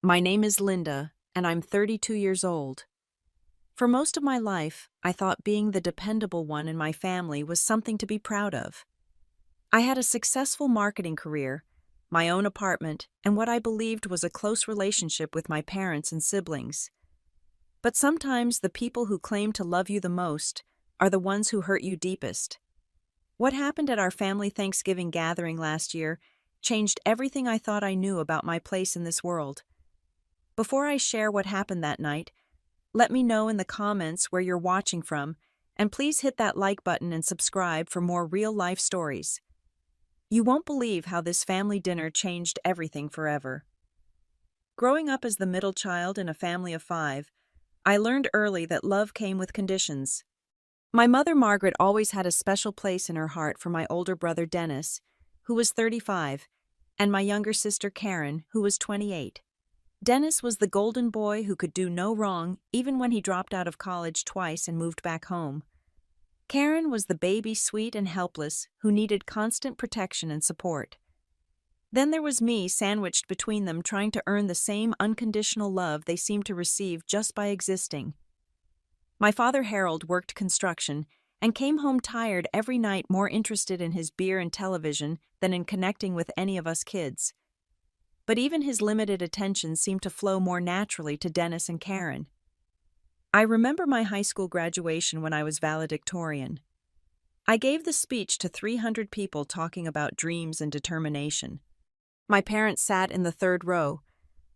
My name is Linda, and I'm 32 years old. For most of my life, I thought being the dependable one in my family was something to be proud of. I had a successful marketing career, my own apartment, and what I believed was a close relationship with my parents and siblings. But sometimes the people who claim to love you the most are the ones who hurt you deepest. What happened at our family Thanksgiving gathering last year changed everything I thought I knew about my place in this world. Before I share what happened that night, let me know in the comments where you're watching from, and please hit that like button and subscribe for more real-life stories. You won't believe how this family dinner changed everything forever. Growing up as the middle child in a family of 5, I learned early that love came with conditions. My mother Margaret always had a special place in her heart for my older brother Dennis, who was 35, and my younger sister Karen, who was 28. Dennis was the golden boy who could do no wrong even when he dropped out of college twice and moved back home. Karen was the baby sweet and helpless who needed constant protection and support. Then there was me sandwiched between them trying to earn the same unconditional love they seemed to receive just by existing. My father Harold worked construction and came home tired every night, more interested in his beer and television than in connecting with any of us kids. But even his limited attention seemed to flow more naturally to Dennis and Karen. I remember my high school graduation when I was valedictorian. I gave the speech to 300 people talking about dreams and determination. My parents sat in the third row,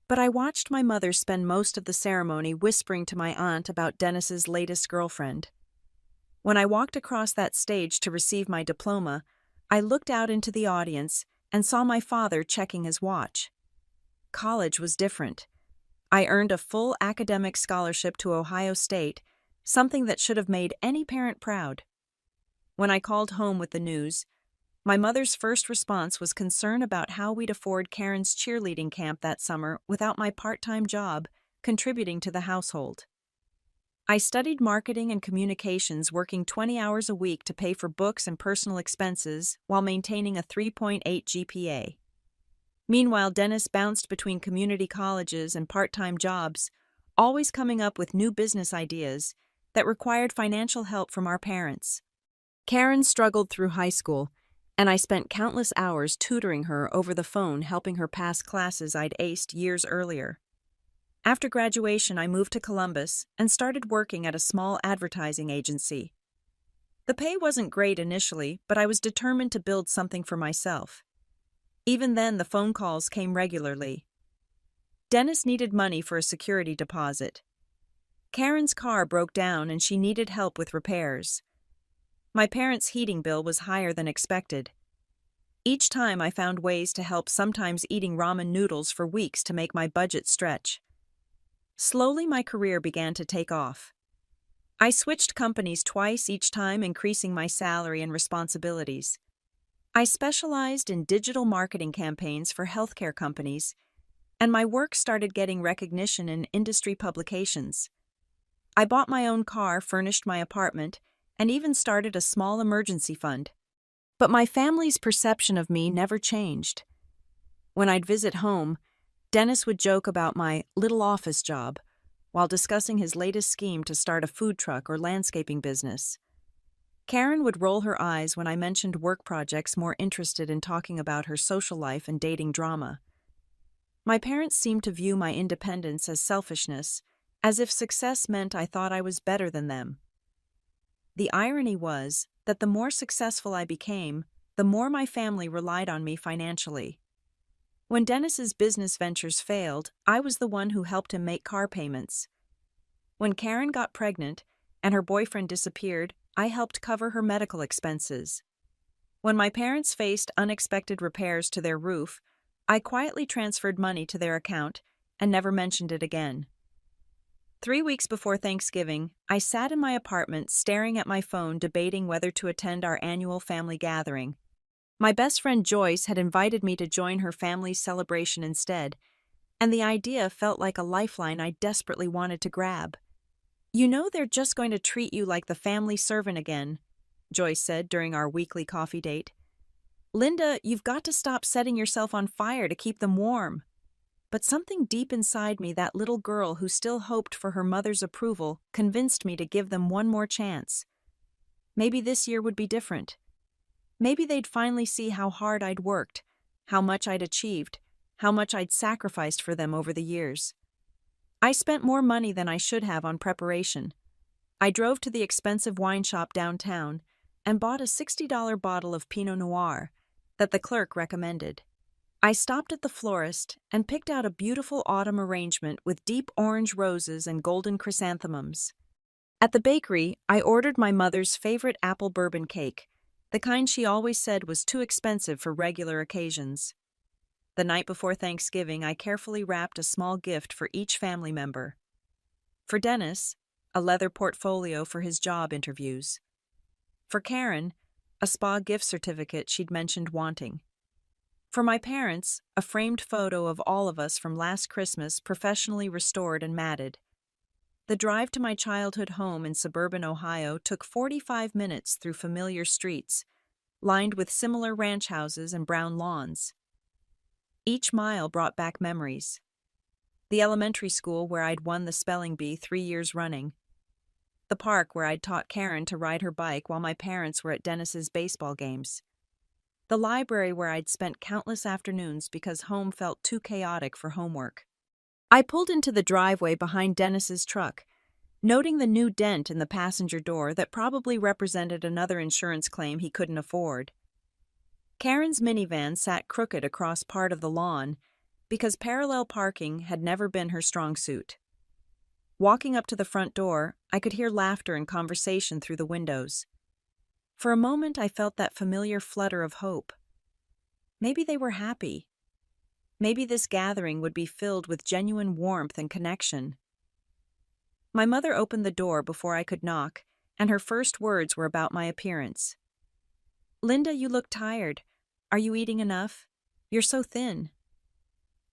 but I watched my mother spend most of the ceremony whispering to my aunt about Dennis's latest girlfriend. When I walked across that stage to receive my diploma, I looked out into the audience and saw my father checking his watch. College was different. I earned a full academic scholarship to Ohio State, something that should have made any parent proud. When I called home with the news, my mother's first response was concern about how we'd afford Karen's cheerleading camp that summer without my part-time job contributing to the household. I studied marketing and communications, working 20 hours a week to pay for books and personal expenses while maintaining a 3.8 GPA. Meanwhile, Dennis bounced between community colleges and part-time jobs, always coming up with new business ideas that required financial help from our parents. Karen struggled through high school, and I spent countless hours tutoring her over the phone, helping her pass classes I'd aced years earlier. After graduation, I moved to Columbus and started working at a small advertising agency. The pay wasn't great initially, but I was determined to build something for myself. Even then, the phone calls came regularly. Dennis needed money for a security deposit. Karen's car broke down and she needed help with repairs. My parents' heating bill was higher than expected. Each time I found ways to help, sometimes eating ramen noodles for weeks to make my budget stretch. Slowly, my career began to take off. I switched companies twice, each time increasing my salary and responsibilities. I specialized in digital marketing campaigns for healthcare companies, and my work started getting recognition in industry publications. I bought my own car, furnished my apartment, and even started a small emergency fund. But my family's perception of me never changed. When I'd visit home, Dennis would joke about my little office job while discussing his latest scheme to start a food truck or landscaping business. Karen would roll her eyes when I mentioned work projects, more interested in talking about her social life and dating drama. My parents seemed to view my independence as selfishness, as if success meant I thought I was better than them. The irony was that the more successful I became, the more my family relied on me financially. When Dennis's business ventures failed, I was the one who helped him make car payments. When Karen got pregnant and her boyfriend disappeared, I helped cover her medical expenses. When my parents faced unexpected repairs to their roof, I quietly transferred money to their account and never mentioned it again. 3 weeks before Thanksgiving, I sat in my apartment staring at my phone, debating whether to attend our annual family gathering. My best friend Joyce had invited me to join her family's celebration instead, and the idea felt like a lifeline I desperately wanted to grab. "You know they're just going to treat you like the family servant again," Joyce said during our weekly coffee date. "Linda, you've got to stop setting yourself on fire to keep them warm." But something deep inside me, that little girl who still hoped for her mother's approval, convinced me to give them one more chance. Maybe this year would be different. Maybe they'd finally see how hard I'd worked, how much I'd achieved, how much I'd sacrificed for them over the years. I spent more money than I should have on preparation. I drove to the expensive wine shop downtown and bought a $60 bottle of Pinot Noir that the clerk recommended. I stopped at the florist and picked out a beautiful autumn arrangement with deep orange roses and golden chrysanthemums. At the bakery, I ordered my mother's favorite apple bourbon cake, the kind she always said was too expensive for regular occasions. The night before Thanksgiving, I carefully wrapped a small gift for each family member. For Dennis, a leather portfolio for his job interviews. For Karen, a spa gift certificate she'd mentioned wanting. For my parents, a framed photo of all of us from last Christmas, professionally restored and matted. The drive to my childhood home in suburban Ohio took 45 minutes through familiar streets, lined with similar ranch houses and brown lawns. Each mile brought back memories. The elementary school where I'd won the spelling bee 3 years running. The park where I'd taught Karen to ride her bike while my parents were at Dennis's baseball games. The library where I'd spent countless afternoons because home felt too chaotic for homework. I pulled into the driveway behind Dennis's truck, noting the new dent in the passenger door that probably represented another insurance claim he couldn't afford. Karen's minivan sat crooked across part of the lawn because parallel parking had never been her strong suit. Walking up to the front door, I could hear laughter and conversation through the windows. For a moment, I felt that familiar flutter of hope. Maybe they were happy. Maybe this gathering would be filled with genuine warmth and connection. My mother opened the door before I could knock, and her first words were about my appearance. "Linda, you look tired. Are you eating enough? You're so thin."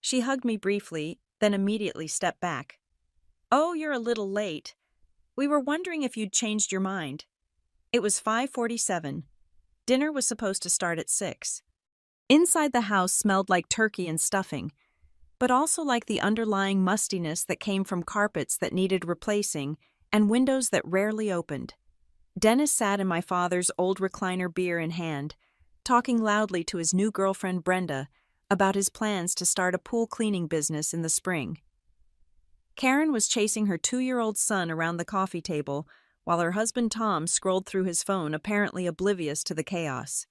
She hugged me briefly, then immediately stepped back. "Oh, you're a little late. We were wondering if you'd changed your mind." It was 5:47. Dinner was supposed to start at 6. Inside the house smelled like turkey and stuffing, but also like the underlying mustiness that came from carpets that needed replacing and windows that rarely opened. Dennis sat in my father's old recliner, beer in hand, talking loudly to his new girlfriend Brenda about his plans to start a pool cleaning business in the spring. Karen was chasing her 2-year-old son around the coffee table while her husband Tom scrolled through his phone, apparently oblivious to the chaos.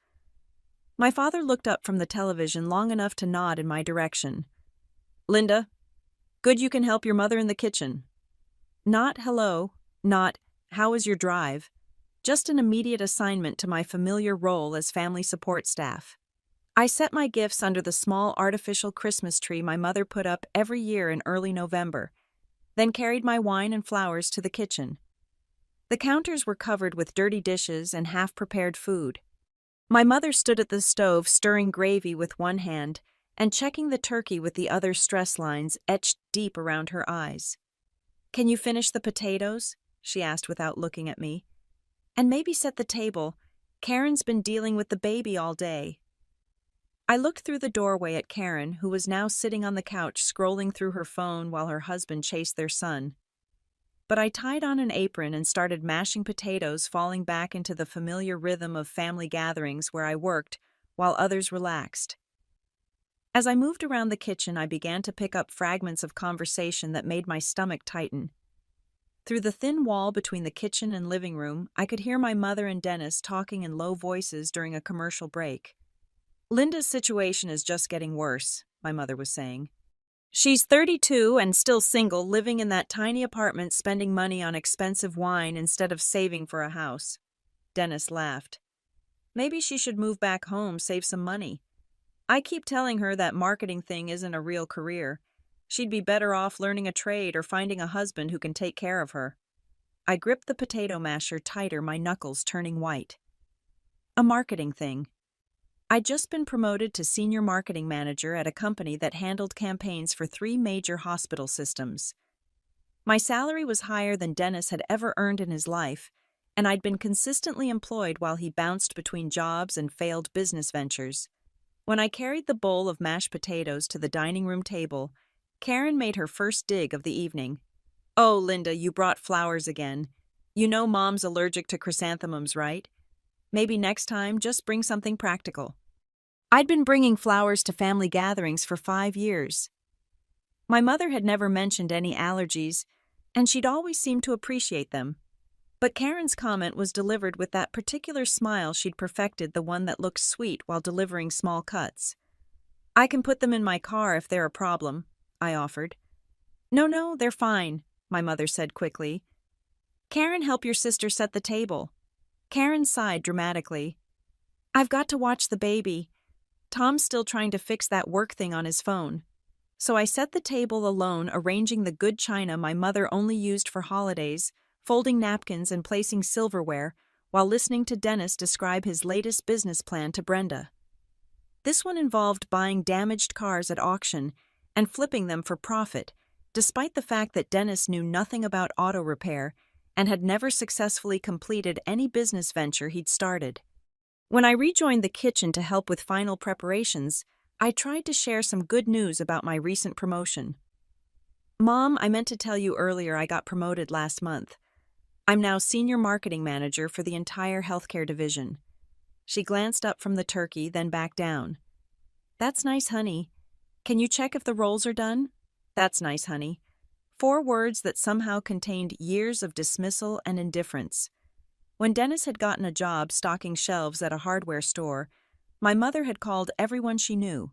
My father looked up from the television long enough to nod in my direction. "Linda, good you can help your mother in the kitchen." Not hello, not how was your drive, just an immediate assignment to my familiar role as family support staff. I set my gifts under the small artificial Christmas tree my mother put up every year in early November, then carried my wine and flowers to the kitchen. The counters were covered with dirty dishes and half-prepared food. My mother stood at the stove stirring gravy with one hand and checking the turkey with the other, stress lines etched deep around her eyes. "Can you finish the potatoes?" she asked without looking at me. "And maybe set the table. Karen's been dealing with the baby all day." I looked through the doorway at Karen, who was now sitting on the couch scrolling through her phone while her husband chased their son. But I tied on an apron and started mashing potatoes, falling back into the familiar rhythm of family gatherings where I worked while others relaxed. As I moved around the kitchen, I began to pick up fragments of conversation that made my stomach tighten. Through the thin wall between the kitchen and living room, I could hear my mother and Dennis talking in low voices during a commercial break. "Linda's situation is just getting worse," my mother was saying. "She's 32 and still single, living in that tiny apartment, spending money on expensive wine instead of saving for a house." Dennis laughed. "Maybe she should move back home, save some money. I keep telling her that marketing thing isn't a real career. She'd be better off learning a trade or finding a husband who can take care of her." I gripped the potato masher tighter, my knuckles turning white. A marketing thing. I'd just been promoted to senior marketing manager at a company that handled campaigns for 3 major hospital systems. My salary was higher than Dennis had ever earned in his life, and I'd been consistently employed while he bounced between jobs and failed business ventures. When I carried the bowl of mashed potatoes to the dining room table, Karen made her first dig of the evening. "Oh, Linda, you brought flowers again. You know Mom's allergic to chrysanthemums, right? Maybe next time, just bring something practical." I'd been bringing flowers to family gatherings for 5 years. My mother had never mentioned any allergies, and she'd always seemed to appreciate them. But Karen's comment was delivered with that particular smile she'd perfected, the one that looks sweet while delivering small cuts. "I can put them in my car if they're a problem," I offered. "No, no, they're fine," my mother said quickly. "Karen, help your sister set the table." Karen sighed dramatically. "I've got to watch the baby. Tom's still trying to fix that work thing on his phone." So I set the table alone, arranging the good china my mother only used for holidays, folding napkins and placing silverware, while listening to Dennis describe his latest business plan to Brenda. This one involved buying damaged cars at auction and flipping them for profit, despite the fact that Dennis knew nothing about auto repair and had never successfully completed any business venture he'd started. When I rejoined the kitchen to help with final preparations, I tried to share some good news about my recent promotion. "Mom, I meant to tell you earlier I got promoted last month. I'm now senior marketing manager for the entire healthcare division." She glanced up from the turkey, then back down. "That's nice, honey. Can you check if the rolls are done?" "That's nice, honey." 4 words that somehow contained years of dismissal and indifference. When Dennis had gotten a job stocking shelves at a hardware store, my mother had called everyone she knew.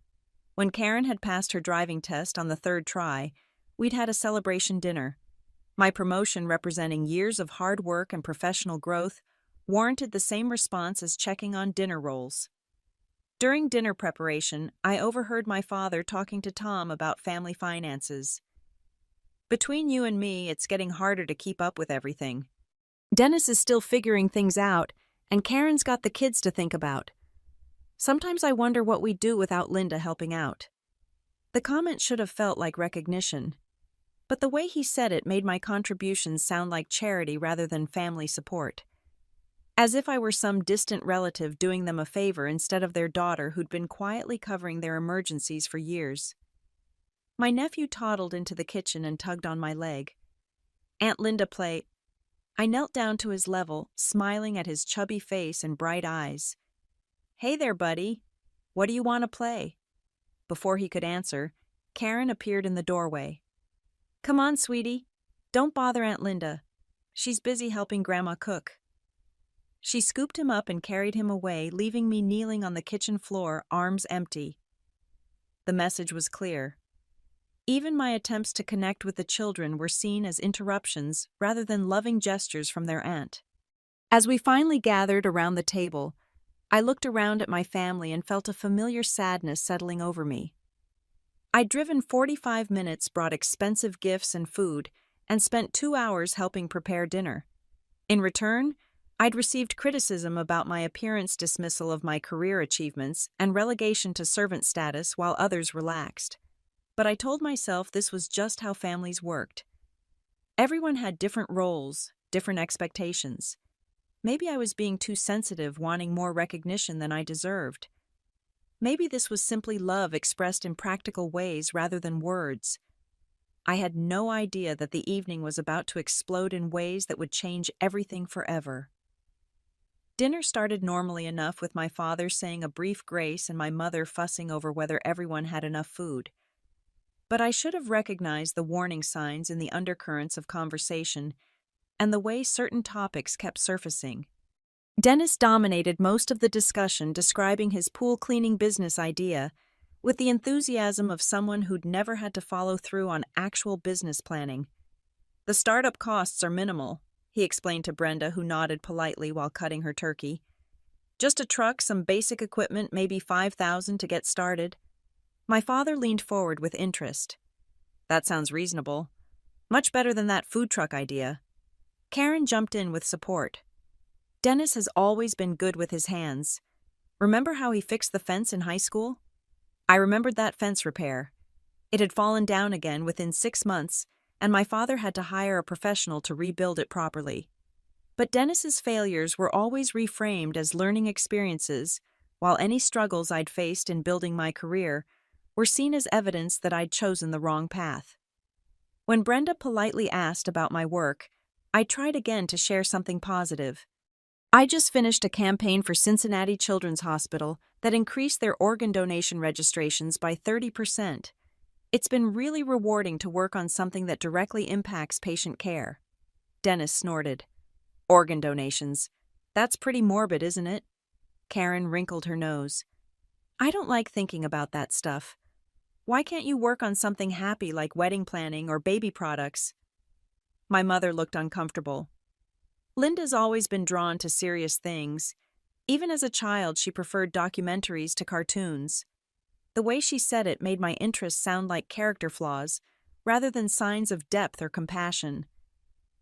When Karen had passed her driving test on the 3rd try, we'd had a celebration dinner. My promotion, representing years of hard work and professional growth, warranted the same response as checking on dinner rolls. During dinner preparation, I overheard my father talking to Tom about family finances. "Between you and me, it's getting harder to keep up with everything. Dennis is still figuring things out, and Karen's got the kids to think about. Sometimes I wonder what we'd do without Linda helping out." The comment should have felt like recognition, but the way he said it made my contributions sound like charity rather than family support. As if I were some distant relative doing them a favor instead of their daughter who'd been quietly covering their emergencies for years. My nephew toddled into the kitchen and tugged on my leg. "Aunt Linda play." I knelt down to his level, smiling at his chubby face and bright eyes. "Hey there, buddy. What do you want to play?" Before he could answer, Karen appeared in the doorway. "Come on, sweetie. Don't bother Aunt Linda. She's busy helping Grandma cook." She scooped him up and carried him away, leaving me kneeling on the kitchen floor, arms empty. The message was clear. Even my attempts to connect with the children were seen as interruptions rather than loving gestures from their aunt. As we finally gathered around the table, I looked around at my family and felt a familiar sadness settling over me. I'd driven 45 minutes, brought expensive gifts and food, and spent 2 hours helping prepare dinner. In return, I'd received criticism about my appearance, dismissal of my career achievements, and relegation to servant status while others relaxed. But I told myself this was just how families worked. Everyone had different roles, different expectations. Maybe I was being too sensitive, wanting more recognition than I deserved. Maybe this was simply love expressed in practical ways rather than words. I had no idea that the evening was about to explode in ways that would change everything forever. Dinner started normally enough, with my father saying a brief grace and my mother fussing over whether everyone had enough food. But I should have recognized the warning signs in the undercurrents of conversation and the way certain topics kept surfacing. Dennis dominated most of the discussion, describing his pool cleaning business idea with the enthusiasm of someone who'd never had to follow through on actual business planning. "The startup costs are minimal," he explained to Brenda, who nodded politely while cutting her turkey. "Just a truck, some basic equipment, maybe $5,000 to get started." My father leaned forward with interest. "That sounds reasonable. Much better than that food truck idea." Karen jumped in with support. "Dennis has always been good with his hands. Remember how he fixed the fence in high school?" I remembered that fence repair. It had fallen down again within 6 months, and my father had to hire a professional to rebuild it properly. But Dennis's failures were always reframed as learning experiences, while any struggles I'd faced in building my career were seen as evidence that I'd chosen the wrong path. When Brenda politely asked about my work, I tried again to share something positive. I just finished a campaign for Cincinnati Children's Hospital that increased their organ donation registrations by 30%. It's been really rewarding to work on something that directly impacts patient care. Dennis snorted. Organ donations. That's pretty morbid, isn't it? Karen wrinkled her nose. I don't like thinking about that stuff. Why can't you work on something happy like wedding planning or baby products? My mother looked uncomfortable. Linda's always been drawn to serious things. Even as a child, she preferred documentaries to cartoons. The way she said it made my interests sound like character flaws, rather than signs of depth or compassion.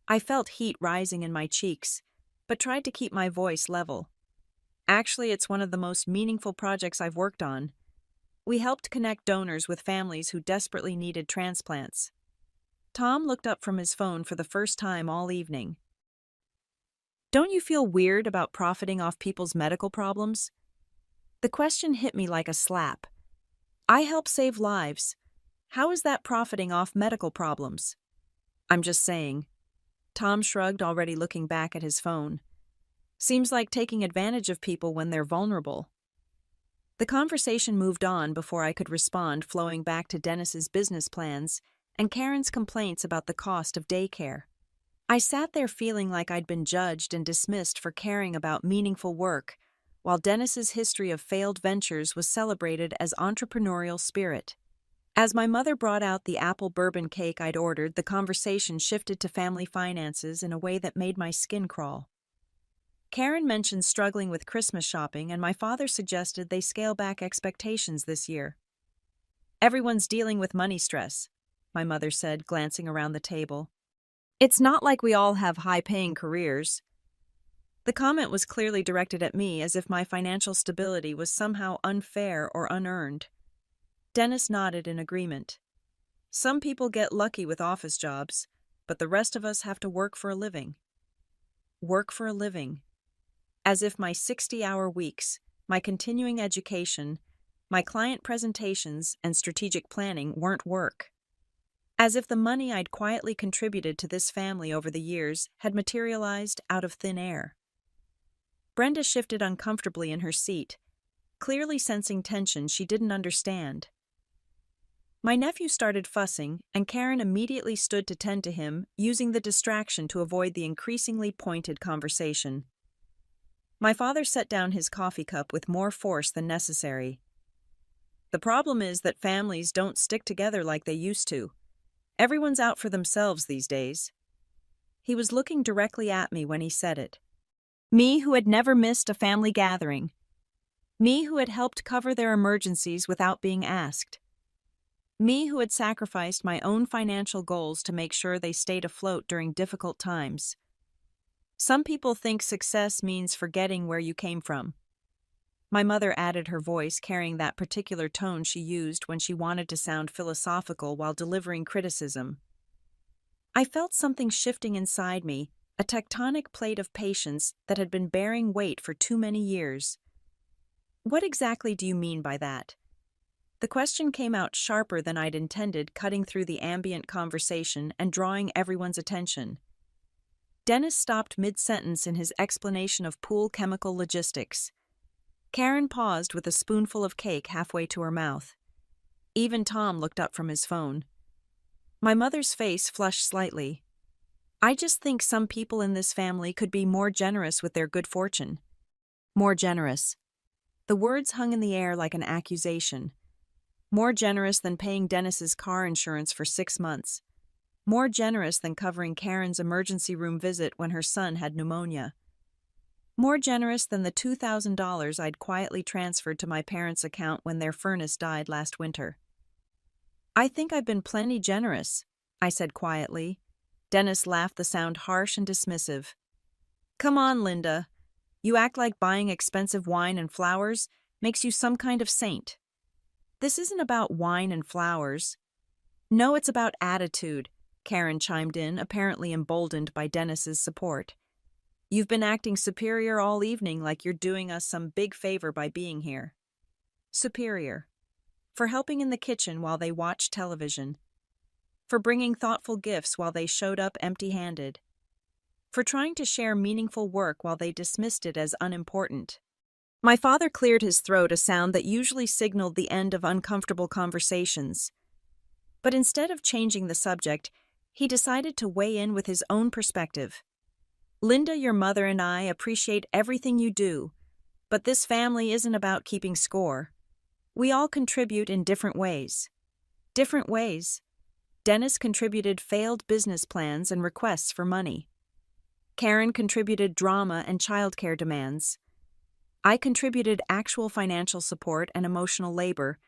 I felt heat rising in my cheeks, but tried to keep my voice level. Actually, it's one of the most meaningful projects I've worked on. We helped connect donors with families who desperately needed transplants. Tom looked up from his phone for the first time all evening. Don't you feel weird about profiting off people's medical problems? The question hit me like a slap. I help save lives. How is that profiting off medical problems? I'm just saying. Tom shrugged, already looking back at his phone. Seems like taking advantage of people when they're vulnerable. The conversation moved on before I could respond, flowing back to Dennis's business plans and Karen's complaints about the cost of daycare. I sat there feeling like I'd been judged and dismissed for caring about meaningful work, while Dennis's history of failed ventures was celebrated as entrepreneurial spirit. As my mother brought out the apple bourbon cake I'd ordered, the conversation shifted to family finances in a way that made my skin crawl. Karen mentioned struggling with Christmas shopping, and my father suggested they scale back expectations this year. Everyone's dealing with money stress, my mother said, glancing around the table. It's not like we all have high-paying careers. The comment was clearly directed at me, as if my financial stability was somehow unfair or unearned. Dennis nodded in agreement. Some people get lucky with office jobs, but the rest of us have to work for a living. Work for a living. As if my 60-hour weeks, my continuing education, my client presentations, and strategic planning weren't work. As if the money I'd quietly contributed to this family over the years had materialized out of thin air. Brenda shifted uncomfortably in her seat, clearly sensing tension she didn't understand. My nephew started fussing, and Karen immediately stood to tend to him, using the distraction to avoid the increasingly pointed conversation. My father set down his coffee cup with more force than necessary. The problem is that families don't stick together like they used to. Everyone's out for themselves these days. He was looking directly at me when he said it. Me, who had never missed a family gathering. Me, who had helped cover their emergencies without being asked. Me, who had sacrificed my own financial goals to make sure they stayed afloat during difficult times. Some people think success means forgetting where you came from. My mother added her voice, carrying that particular tone she used when she wanted to sound philosophical while delivering criticism. I felt something shifting inside me, a tectonic plate of patience that had been bearing weight for too many years. What exactly do you mean by that? The question came out sharper than I'd intended, cutting through the ambient conversation and drawing everyone's attention. Dennis stopped mid-sentence in his explanation of pool chemical logistics. Karen paused with a spoonful of cake halfway to her mouth. Even Tom looked up from his phone. My mother's face flushed slightly. I just think some people in this family could be more generous with their good fortune. More generous. The words hung in the air like an accusation. More generous than paying Dennis's car insurance for 6 months. More generous than covering Karen's emergency room visit when her son had pneumonia. More generous than the $2,000 I'd quietly transferred to my parents' account when their furnace died last winter. I think I've been plenty generous, I said quietly. Dennis laughed, the sound harsh and dismissive. Come on, Linda. You act like buying expensive wine and flowers makes you some kind of saint. This isn't about wine and flowers. No, it's about attitude, Karen chimed in, apparently emboldened by Dennis's support. You've been acting superior all evening, like you're doing us some big favor by being here. Superior. for helping in the kitchen while they watched television, for bringing thoughtful gifts while they showed up empty-handed, for trying to share meaningful work while they dismissed it as unimportant. My father cleared his throat, a sound that usually signaled the end of uncomfortable conversations. But instead of changing the subject, he decided to weigh in with his own perspective. Linda, your mother and I appreciate everything you do, but this family isn't about keeping score. We all contribute in different ways. Different ways. Dennis contributed failed business plans and requests for money. Karen contributed drama and childcare demands. I contributed actual financial support and emotional labor,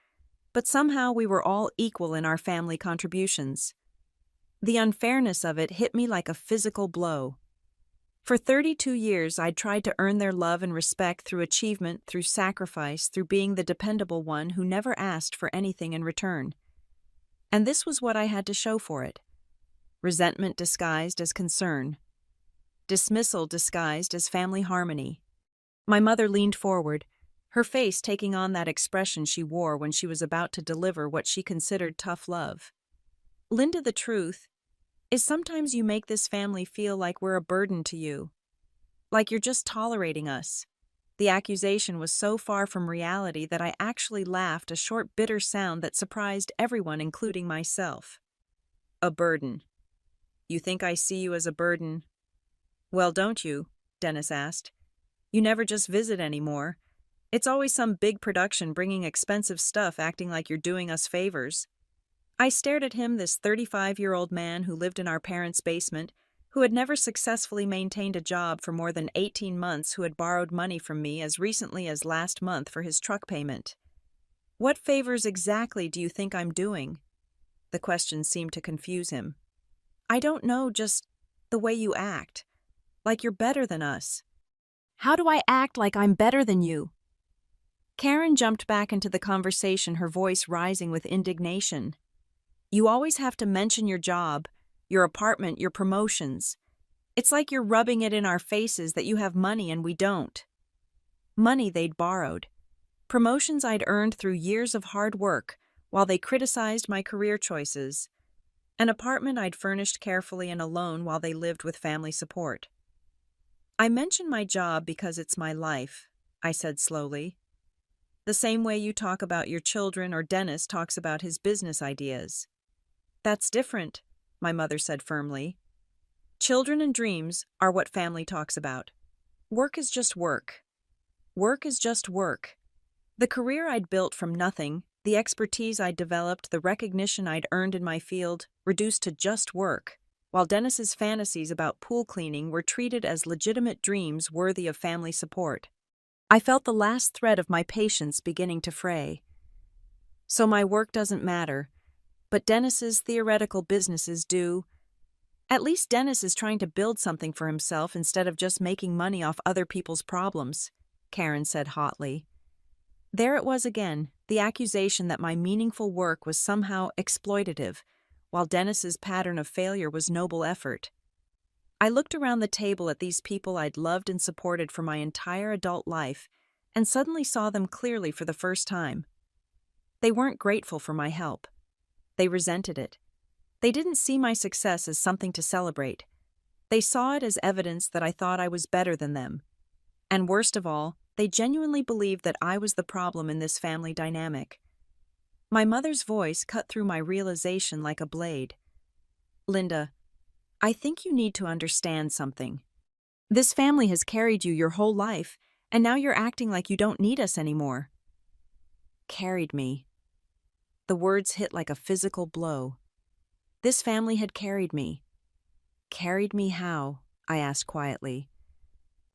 but somehow we were all equal in our family contributions. The unfairness of it hit me like a physical blow. For 32 years, I'd tried to earn their love and respect through achievement, through sacrifice, through being the dependable one who never asked for anything in return. And this was what I had to show for it. Resentment disguised as concern. Dismissal disguised as family harmony. My mother leaned forward, her face taking on that expression she wore when she was about to deliver what she considered tough love. Linda, the truth is sometimes you make this family feel like we're a burden to you. Like you're just tolerating us. The accusation was so far from reality that I actually laughed, a short, bitter sound that surprised everyone, including myself. A burden. You think I see you as a burden? Well, don't you? Dennis asked. You never just visit anymore. It's always some big production bringing expensive stuff, acting like you're doing us favors. I stared at him, this 35-year-old man who lived in our parents' basement, who had never successfully maintained a job for more than 18 months, who had borrowed money from me as recently as last month for his truck payment. What favors exactly do you think I'm doing? The question seemed to confuse him. I don't know, just the way you act. Like you're better than us. How do I act like I'm better than you? Karen jumped back into the conversation, her voice rising with indignation. You always have to mention your job, your apartment, your promotions. It's like you're rubbing it in our faces that you have money and we don't. Money they'd borrowed. Promotions I'd earned through years of hard work while they criticized my career choices. An apartment I'd furnished carefully and alone while they lived with family support. I mention my job because it's my life, I said slowly. The same way you talk about your children or Dennis talks about his business ideas. That's different, my mother said firmly. Children and dreams are what family talks about. Work is just work. Work is just work. The career I'd built from nothing, the expertise I'd developed, the recognition I'd earned in my field, reduced to just work, while Dennis's fantasies about pool cleaning were treated as legitimate dreams worthy of family support. I felt the last thread of my patience beginning to fray. So my work doesn't matter. But Dennis's theoretical businesses do. At least Dennis is trying to build something for himself instead of just making money off other people's problems, Karen said hotly. There it was again, the accusation that my meaningful work was somehow exploitative, while Dennis's pattern of failure was noble effort. I looked around the table at these people I'd loved and supported for my entire adult life, and suddenly saw them clearly for the first time. They weren't grateful for my help. They resented it. They didn't see my success as something to celebrate. They saw it as evidence that I thought I was better than them. And worst of all, they genuinely believed that I was the problem in this family dynamic. My mother's voice cut through my realization like a blade. Linda, I think you need to understand something. This family has carried you your whole life, and now you're acting like you don't need us anymore. Carried me. The words hit like a physical blow. This family had carried me. Carried me how? I asked quietly.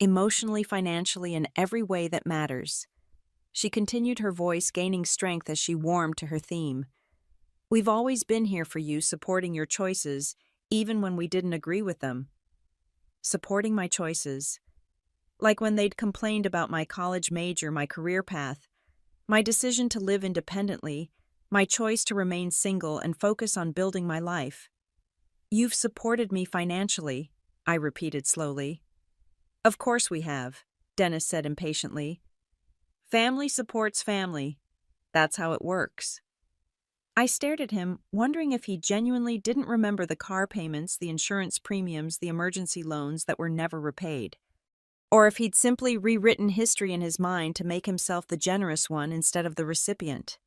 Emotionally, financially, in every way that matters. She continued, her voice gaining strength as she warmed to her theme. We've always been here for you, supporting your choices, even when we didn't agree with them. Supporting my choices. Like when they'd complained about my college major, my career path, my decision to live independently, my choice to remain single and focus on building my life. You've supported me financially, I repeated slowly. Of course we have, Dennis said impatiently. Family supports family. That's how it works. I stared at him, wondering if he genuinely didn't remember the car payments, the insurance premiums, the emergency loans that were never repaid. Or if he'd simply rewritten history in his mind to make himself the generous one instead of the recipient.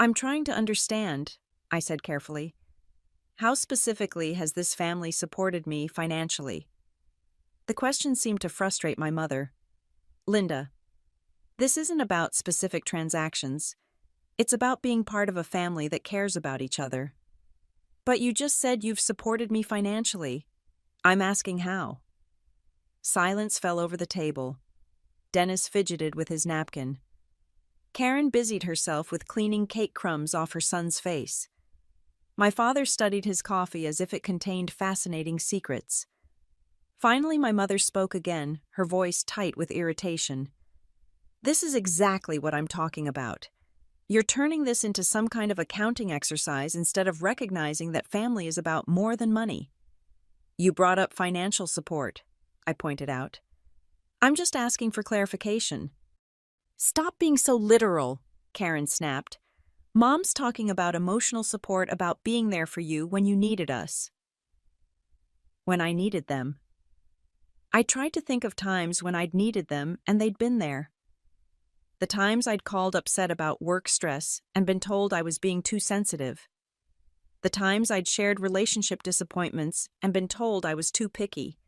"I'm trying to understand," I said carefully. "How specifically has this family supported me financially?" The question seemed to frustrate my mother. "Linda, this isn't about specific transactions. It's about being part of a family that cares about each other." "But you just said you've supported me financially. I'm asking how." Silence fell over the table. Dennis fidgeted with his napkin. Karen busied herself with cleaning cake crumbs off her son's face. My father studied his coffee as if it contained fascinating secrets. Finally, my mother spoke again, her voice tight with irritation. "This is exactly what I'm talking about. You're turning this into some kind of accounting exercise instead of recognizing that family is about more than money." "You brought up financial support," I pointed out. "I'm just asking for clarification." "Stop being so literal," Karen snapped. "Mom's talking about emotional support, about being there for you when you needed us." When I needed them. I tried to think of times when I'd needed them and they'd been there. The times I'd called upset about work stress and been told I was being too sensitive. The times I'd shared relationship disappointments and been told I was too picky.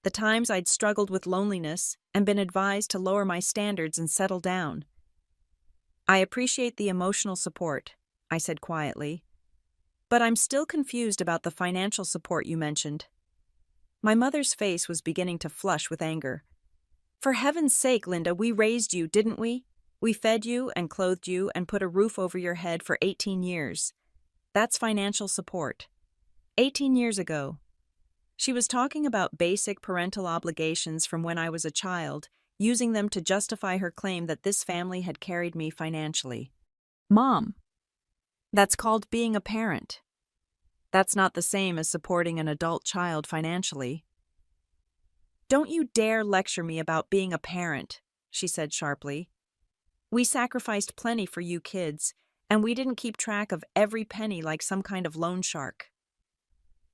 The times I'd struggled with loneliness and been advised to lower my standards and settle down. "I appreciate the emotional support," I said quietly. "But I'm still confused about the financial support you mentioned." My mother's face was beginning to flush with anger. "For heaven's sake, Linda, we raised you, didn't we? We fed you and clothed you and put a roof over your head for 18 years. That's financial support. 18 years ago." She was talking about basic parental obligations from when I was a child, using them to justify her claim that this family had carried me financially. "Mom, that's called being a parent. That's not the same as supporting an adult child financially." "Don't you dare lecture me about being a parent," she said sharply. "We sacrificed plenty for you kids, and we didn't keep track of every penny like some kind of loan shark."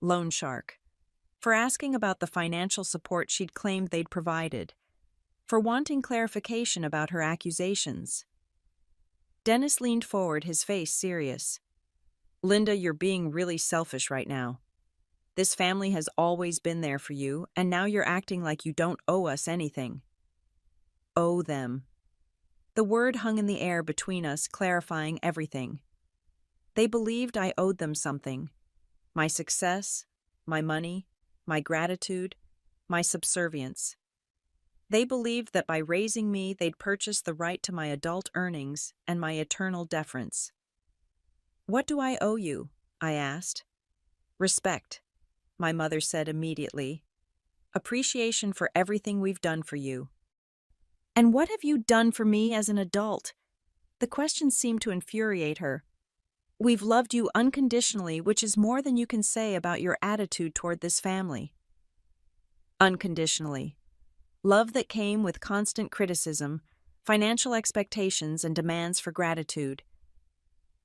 Loan shark. For asking about the financial support she'd claimed they'd provided. For wanting clarification about her accusations. Dennis leaned forward, his face serious. "Linda, you're being really selfish right now. This family has always been there for you, and now you're acting like you don't owe us anything." "Owe them." The word hung in the air between us, clarifying everything. They believed I owed them something. My success, my money, my gratitude, my subservience. They believed that by raising me, they'd purchase the right to my adult earnings and my eternal deference. "What do I owe you?" I asked. "Respect," my mother said immediately. "Appreciation for everything we've done for you." "And what have you done for me as an adult?" The question seemed to infuriate her. "We've loved you unconditionally, which is more than you can say about your attitude toward this family." Unconditionally. Love that came with constant criticism, financial expectations, and demands for gratitude.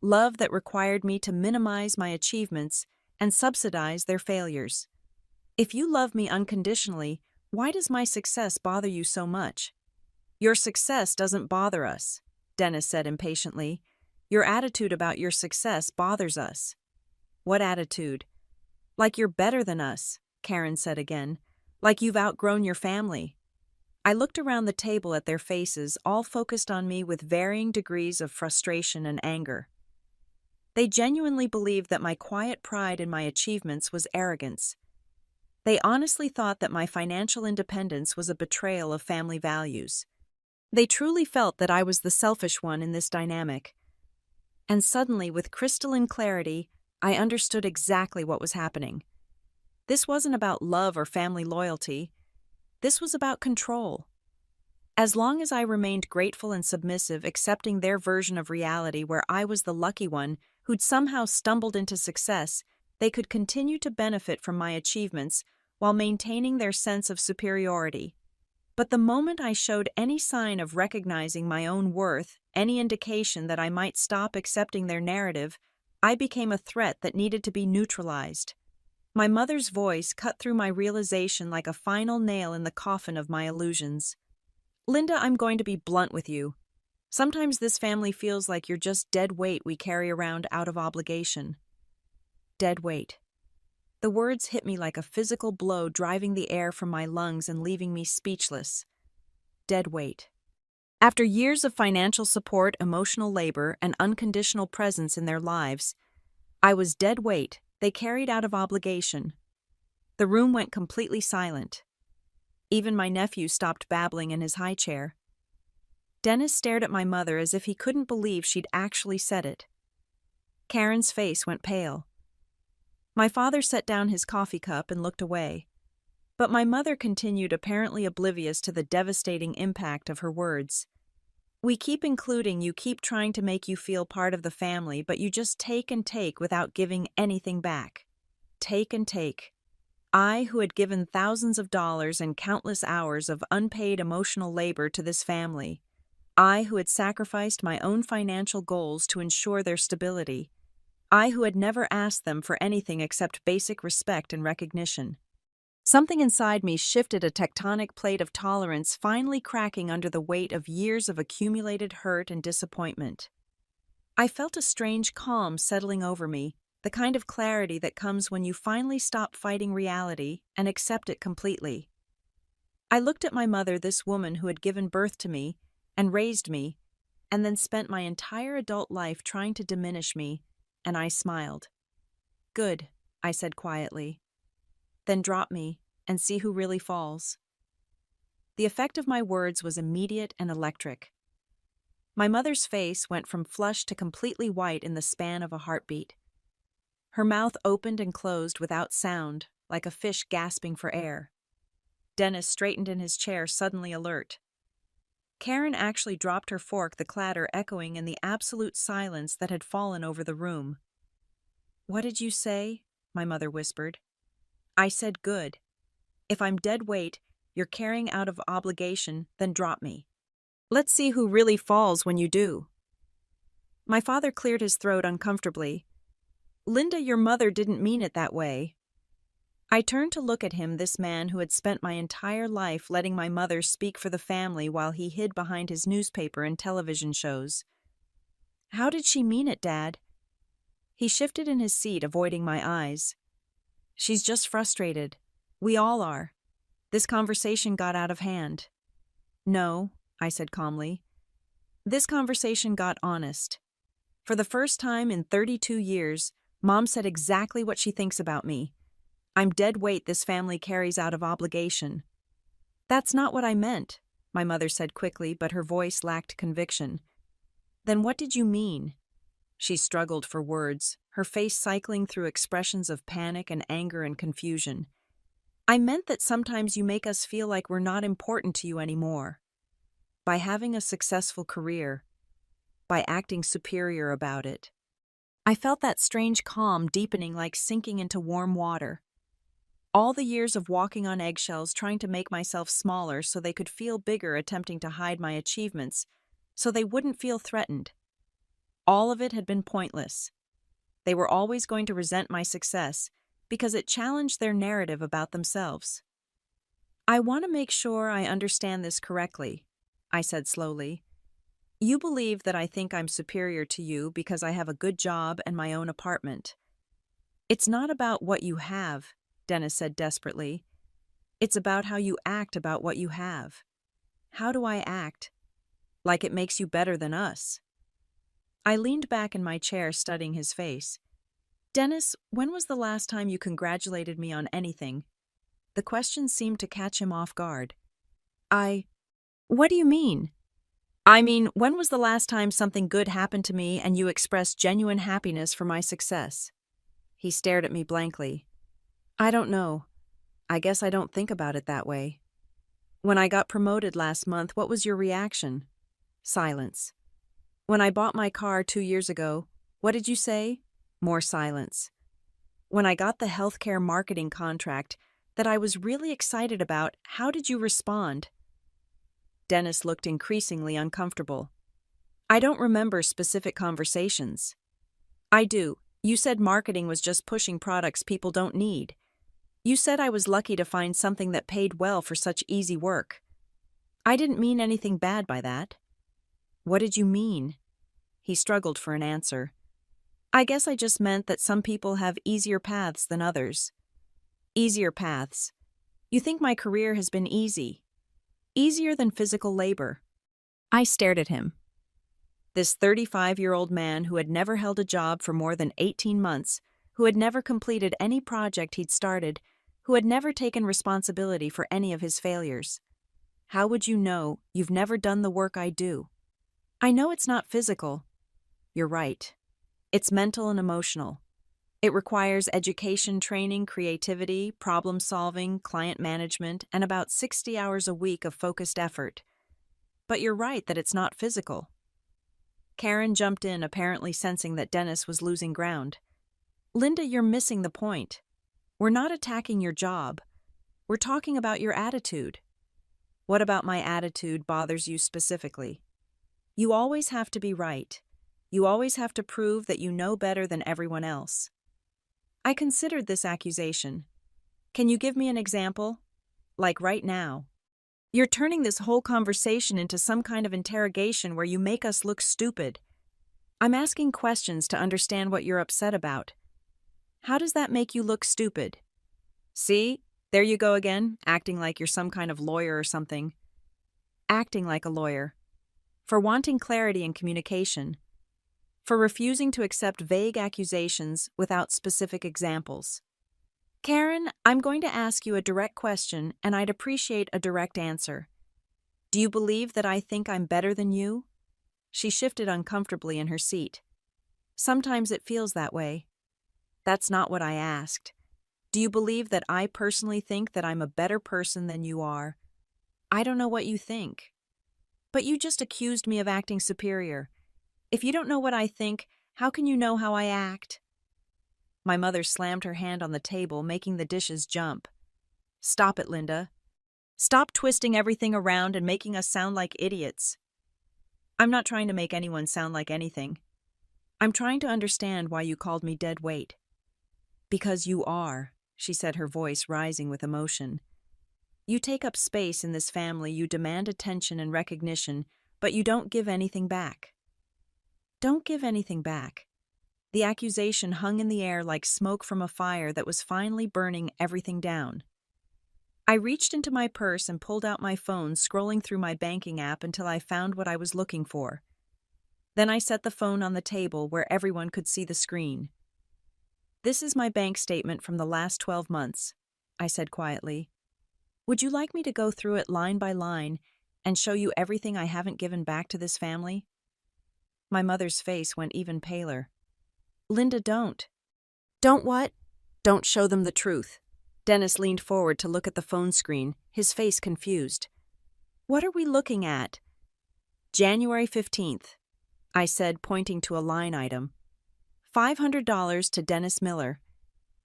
Love that required me to minimize my achievements and subsidize their failures. "If you love me unconditionally, why does my success bother you so much?" "Your success doesn't bother us," Dennis said impatiently. "Your attitude about your success bothers us." "What attitude?" "Like you're better than us," Karen said again. "Like you've outgrown your family." I looked around the table at their faces, all focused on me with varying degrees of frustration and anger. They genuinely believed that my quiet pride in my achievements was arrogance. They honestly thought that my financial independence was a betrayal of family values. They truly felt that I was the selfish one in this dynamic. And suddenly, with crystalline clarity, I understood exactly what was happening. This wasn't about love or family loyalty. This was about control. As long as I remained grateful and submissive, accepting their version of reality where I was the lucky one who'd somehow stumbled into success, they could continue to benefit from my achievements while maintaining their sense of superiority. But the moment I showed any sign of recognizing my own worth, any indication that I might stop accepting their narrative, I became a threat that needed to be neutralized. My mother's voice cut through my realization like a final nail in the coffin of my illusions. Linda, I'm going to be blunt with you. Sometimes this family feels like you're just dead weight we carry around out of obligation. Dead weight. The words hit me like a physical blow, driving the air from my lungs and leaving me speechless. Dead weight. After years of financial support, emotional labor, and unconditional presence in their lives, I was dead weight they carried out of obligation. The room went completely silent. Even my nephew stopped babbling in his high chair. Dennis stared at my mother as if he couldn't believe she'd actually said it. Karen's face went pale. My father set down his coffee cup and looked away. But my mother continued, apparently oblivious to the devastating impact of her words. We keep including you, keep trying to make you feel part of the family, but you just take and take without giving anything back. Take and take. I, who had given thousands of dollars and countless hours of unpaid emotional labor to this family. I, who had sacrificed my own financial goals to ensure their stability. I, who had never asked them for anything except basic respect and recognition. Something inside me shifted, a tectonic plate of tolerance finally cracking under the weight of years of accumulated hurt and disappointment. I felt a strange calm settling over me, the kind of clarity that comes when you finally stop fighting reality and accept it completely. I looked at my mother, this woman who had given birth to me and raised me, and then spent my entire adult life trying to diminish me, and I smiled. Good, I said quietly. Then drop me and see who really falls. The effect of my words was immediate and electric. My mother's face went from flushed to completely white in the span of a heartbeat. Her mouth opened and closed without sound, like a fish gasping for air. Dennis straightened in his chair, suddenly alert. Karen actually dropped her fork, the clatter echoing in the absolute silence that had fallen over the room. What did you say? My mother whispered. I said good. If I'm dead weight, you're carrying out of obligation, then drop me. Let's see who really falls when you do. My father cleared his throat uncomfortably. Linda, your mother didn't mean it that way. I turned to look at him, this man who had spent my entire life letting my mother speak for the family while he hid behind his newspaper and television shows. How did she mean it, Dad? He shifted in his seat, avoiding my eyes. She's just frustrated. We all are. This conversation got out of hand. No, I said calmly. This conversation got honest. For the first time in 32 years, Mom said exactly what she thinks about me. I'm dead weight this family carries out of obligation. That's not what I meant, my mother said quickly, but her voice lacked conviction. Then what did you mean? She struggled for words, her face cycling through expressions of panic and anger and confusion. I meant that sometimes you make us feel like we're not important to you anymore. By having a successful career, by acting superior about it. I felt that strange calm deepening, like sinking into warm water. All the years of walking on eggshells, trying to make myself smaller so they could feel bigger, attempting to hide my achievements, so they wouldn't feel threatened. All of it had been pointless. They were always going to resent my success because it challenged their narrative about themselves. I want to make sure I understand this correctly, I said slowly. You believe that I think I'm superior to you because I have a good job and my own apartment. It's not about what you have, Dennis said desperately. It's about how you act about what you have. How do I act? Like it makes you better than us. I leaned back in my chair, studying his face. Dennis, when was the last time you congratulated me on anything? The question seemed to catch him off guard. What do you mean? I mean, when was the last time something good happened to me and you expressed genuine happiness for my success? He stared at me blankly. I don't know. I guess I don't think about it that way. When I got promoted last month, what was your reaction? Silence. When I bought my car 2 years ago, what did you say? More silence. When I got the healthcare marketing contract that I was really excited about, how did you respond? Dennis looked increasingly uncomfortable. I don't remember specific conversations. I do. You said marketing was just pushing products people don't need. You said I was lucky to find something that paid well for such easy work. I didn't mean anything bad by that. What did you mean? He struggled for an answer. I guess I just meant that some people have easier paths than others. Easier paths. You think my career has been easy. Easier than physical labor. I stared at him. This 35-year-old man who had never held a job for more than 18 months, who had never completed any project he'd started, who had never taken responsibility for any of his failures. How would you know you've never done the work I do? I know it's not physical. You're right. It's mental and emotional. It requires education, training, creativity, problem-solving, client management, and about 60 hours a week of focused effort. But you're right that it's not physical. Karen jumped in, apparently sensing that Dennis was losing ground. Linda, you're missing the point. We're not attacking your job. We're talking about your attitude. What about my attitude bothers you specifically? You always have to be right. You always have to prove that you know better than everyone else. I considered this accusation. Can you give me an example? Like right now. You're turning this whole conversation into some kind of interrogation where you make us look stupid. I'm asking questions to understand what you're upset about. How does that make you look stupid? See? There you go again, acting like you're some kind of lawyer or something. Acting like a lawyer. For wanting clarity in communication. For refusing to accept vague accusations without specific examples. Karen, I'm going to ask you a direct question, and I'd appreciate a direct answer. Do you believe that I think I'm better than you? She shifted uncomfortably in her seat. Sometimes it feels that way. That's not what I asked. Do you believe that I personally think that I'm a better person than you are? I don't know what you think. But you just accused me of acting superior. If you don't know what I think, how can you know how I act? My mother slammed her hand on the table, making the dishes jump. Stop it, Linda. Stop twisting everything around and making us sound like idiots. I'm not trying to make anyone sound like anything. I'm trying to understand why you called me dead weight. Because you are, she said, her voice rising with emotion. You take up space in this family, you demand attention and recognition, but you don't give anything back. Don't give anything back. The accusation hung in the air like smoke from a fire that was finally burning everything down. I reached into my purse and pulled out my phone, scrolling through my banking app until I found what I was looking for. Then I set the phone on the table where everyone could see the screen. This is my bank statement from the last 12 months, I said quietly. Would you like me to go through it line by line and show you everything I haven't given back to this family? My mother's face went even paler. Linda, don't. Don't what? Don't show them the truth. Dennis leaned forward to look at the phone screen, his face confused. What are we looking at? January 15th, I said, pointing to a line item. $500 to Dennis Miller.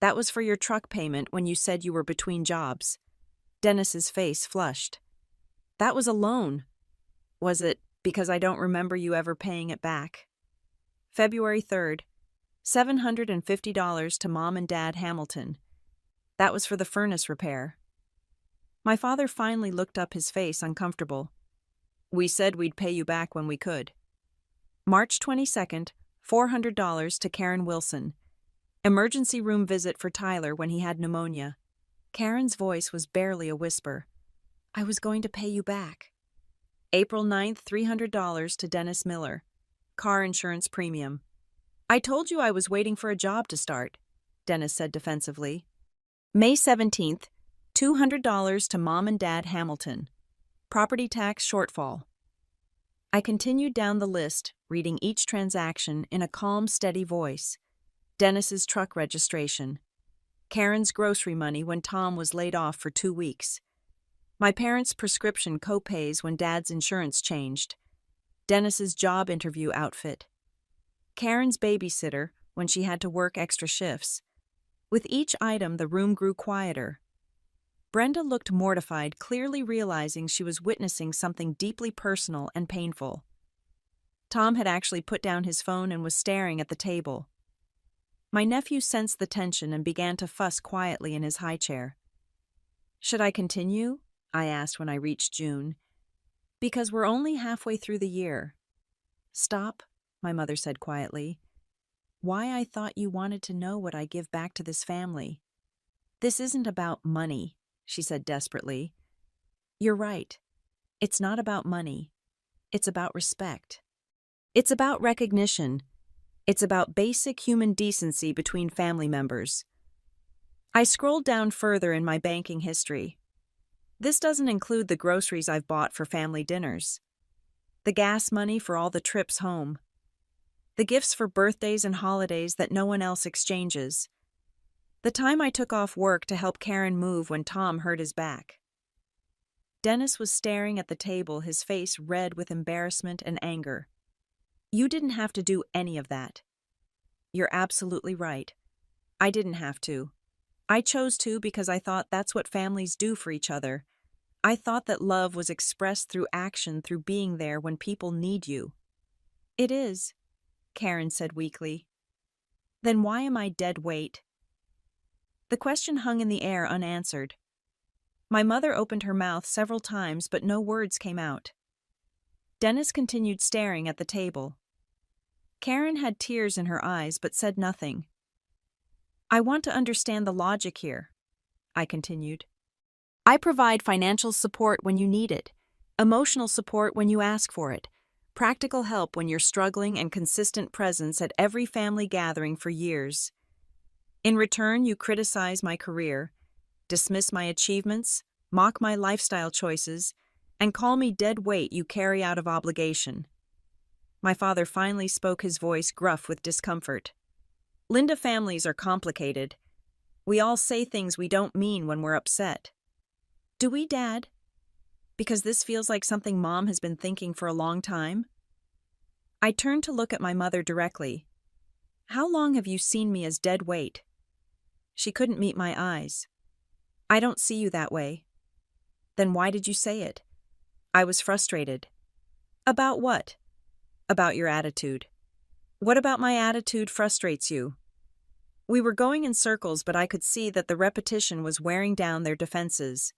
That was for your truck payment when you said you were between jobs. Dennis's face flushed. That was a loan. Was it because I don't remember you ever paying it back? February 3rd, $750 to Mom and Dad Hamilton. That was for the furnace repair. My father finally looked up, his face uncomfortable. We said we'd pay you back when we could. March 22nd, $400 to Karen Wilson. Emergency room visit for Tyler when he had pneumonia. Karen's voice was barely a whisper. I was going to pay you back. April 9th, $300 to Dennis Miller. Car insurance premium. I told you I was waiting for a job to start, Dennis said defensively. May 17th, $200 to Mom and Dad Hamilton. Property tax shortfall. I continued down the list, reading each transaction in a calm, steady voice. Dennis's truck registration. Karen's grocery money when Tom was laid off for 2 weeks. My parents' prescription co-pays when Dad's insurance changed. Dennis's job interview outfit. Karen's babysitter when she had to work extra shifts. With each item, the room grew quieter. Brenda looked mortified, clearly realizing she was witnessing something deeply personal and painful. Tom had actually put down his phone and was staring at the table. My nephew sensed the tension and began to fuss quietly in his high chair. "Should I continue?" I asked when I reached June. "Because we're only halfway through the year." "Stop," my mother said quietly. "Why I thought you wanted to know what I give back to this family. This isn't about money," she said desperately. "You're right. It's not about money. It's about respect. It's about recognition. It's about basic human decency between family members." I scrolled down further in my banking history. This doesn't include the groceries I've bought for family dinners, the gas money for all the trips home, the gifts for birthdays and holidays that no one else exchanges, the time I took off work to help Karen move when Tom hurt his back. Dennis was staring at the table, his face red with embarrassment and anger. "You didn't have to do any of that." "You're absolutely right. I didn't have to. I chose to because I thought that's what families do for each other. I thought that love was expressed through action, through being there when people need you." "It is," Karen said weakly. "Then why am I dead weight?" The question hung in the air unanswered. My mother opened her mouth several times, but no words came out. Dennis continued staring at the table. Karen had tears in her eyes but said nothing. "I want to understand the logic here," I continued. "I provide financial support when you need it, emotional support when you ask for it, practical help when you're struggling, and consistent presence at every family gathering for years. In return, you criticize my career, dismiss my achievements, mock my lifestyle choices, and call me dead weight you carry out of obligation." My father finally spoke, his voice gruff with discomfort. "Linda, families are complicated. We all say things we don't mean when we're upset." "Do we, Dad? Because this feels like something Mom has been thinking for a long time." I turned to look at my mother directly. "How long have you seen me as dead weight?" She couldn't meet my eyes. "I don't see you that way." "Then why did you say it?" I was frustrated. "About what?" "About your attitude." "What about my attitude frustrates you?" We were going in circles, but I could see that the repetition was wearing down their defenses.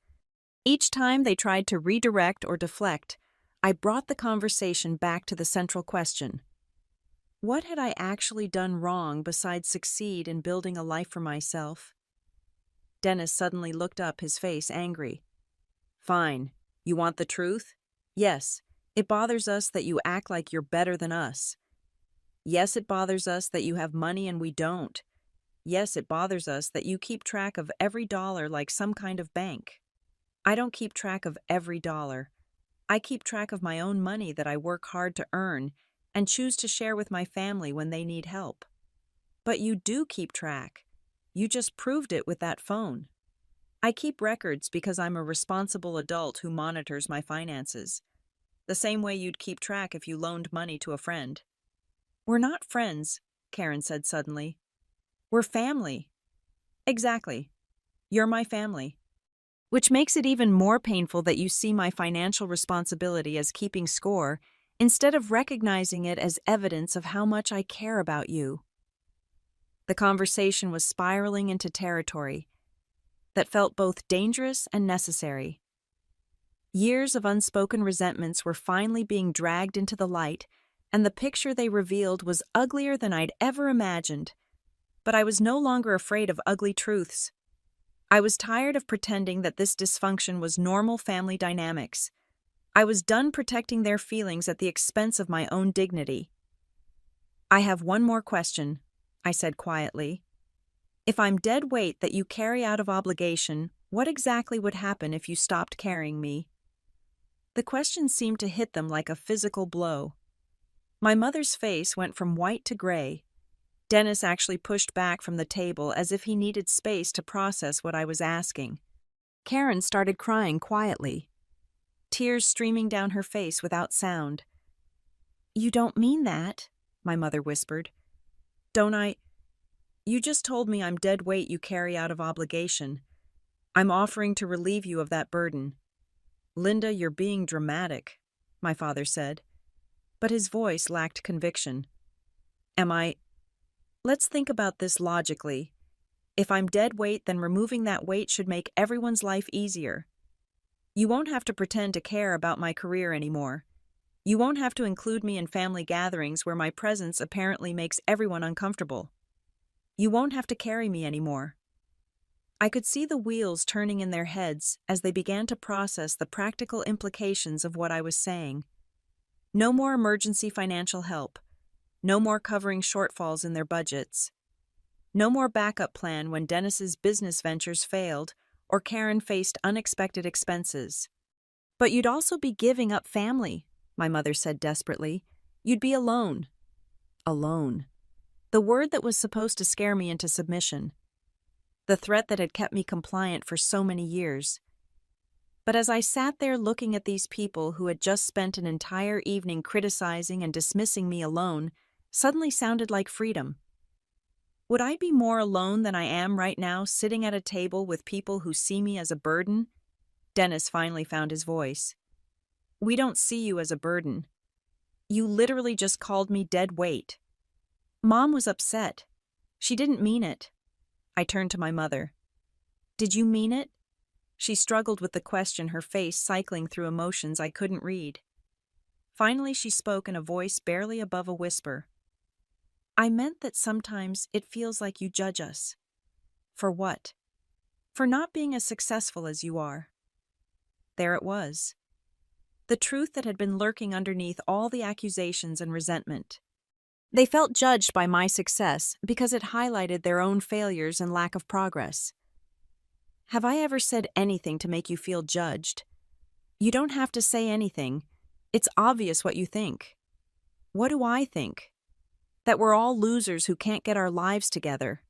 Each time they tried to redirect or deflect, I brought the conversation back to the central question. What had I actually done wrong besides succeed in building a life for myself? Dennis suddenly looked up, his face angry. "Fine. You want the truth? Yes. It bothers us that you act like you're better than us. Yes, it bothers us that you have money and we don't. Yes, it bothers us that you keep track of every dollar like some kind of bank. I don't keep track of every dollar. I keep track of my own money that I work hard to earn and choose to share with my family when they need help. But you do keep track. You just proved it with that phone. I keep records because I'm a responsible adult who monitors my finances. The same way you'd keep track if you loaned money to a friend." "We're not friends," Karen said suddenly. "We're family." "Exactly. You're my family. Which makes it even more painful that you see my financial responsibility as keeping score instead of recognizing it as evidence of how much I care about you." The conversation was spiraling into territory that felt both dangerous and necessary. Years of unspoken resentments were finally being dragged into the light, and the picture they revealed was uglier than I'd ever imagined. But I was no longer afraid of ugly truths. I was tired of pretending that this dysfunction was normal family dynamics. I was done protecting their feelings at the expense of my own dignity. "I have one more question," I said quietly. "If I'm dead weight that you carry out of obligation, what exactly would happen if you stopped carrying me?" The question seemed to hit them like a physical blow. My mother's face went from white to gray. Dennis actually pushed back from the table as if he needed space to process what I was asking. Karen started crying quietly, tears streaming down her face without sound. "You don't mean that," my mother whispered. "Don't I? You just told me I'm dead weight you carry out of obligation. I'm offering to relieve you of that burden." "Linda, you're being dramatic," my father said, but his voice lacked conviction. "Am I? Let's think about this logically. If I'm dead weight, then removing that weight should make everyone's life easier. You won't have to pretend to care about my career anymore. You won't have to include me in family gatherings where my presence apparently makes everyone uncomfortable. You won't have to carry me anymore." I could see the wheels turning in their heads as they began to process the practical implications of what I was saying. No more emergency financial help. No more covering shortfalls in their budgets. No more backup plan when Dennis's business ventures failed or Karen faced unexpected expenses. "But you'd also be giving up family," my mother said desperately. "You'd be alone." Alone. The word that was supposed to scare me into submission. The threat that had kept me compliant for so many years. But as I sat there looking at these people who had just spent an entire evening criticizing and dismissing me alone, suddenly sounded like freedom. Would I be more alone than I am right now, sitting at a table with people who see me as a burden? Dennis finally found his voice. "We don't see you as a burden. You literally just called me dead weight." Mom was upset. She didn't mean it. I turned to my mother. "Did you mean it?" She struggled with the question, her face cycling through emotions I couldn't read. Finally, she spoke in a voice barely above a whisper. "I meant that sometimes it feels like you judge us." "For what?" "For not being as successful as you are." There it was. The truth that had been lurking underneath all the accusations and resentment. They felt judged by my success because it highlighted their own failures and lack of progress. Have I ever said anything to make you feel judged? You don't have to say anything. It's obvious what you think. What do I think? That we're all losers who can't get our lives together.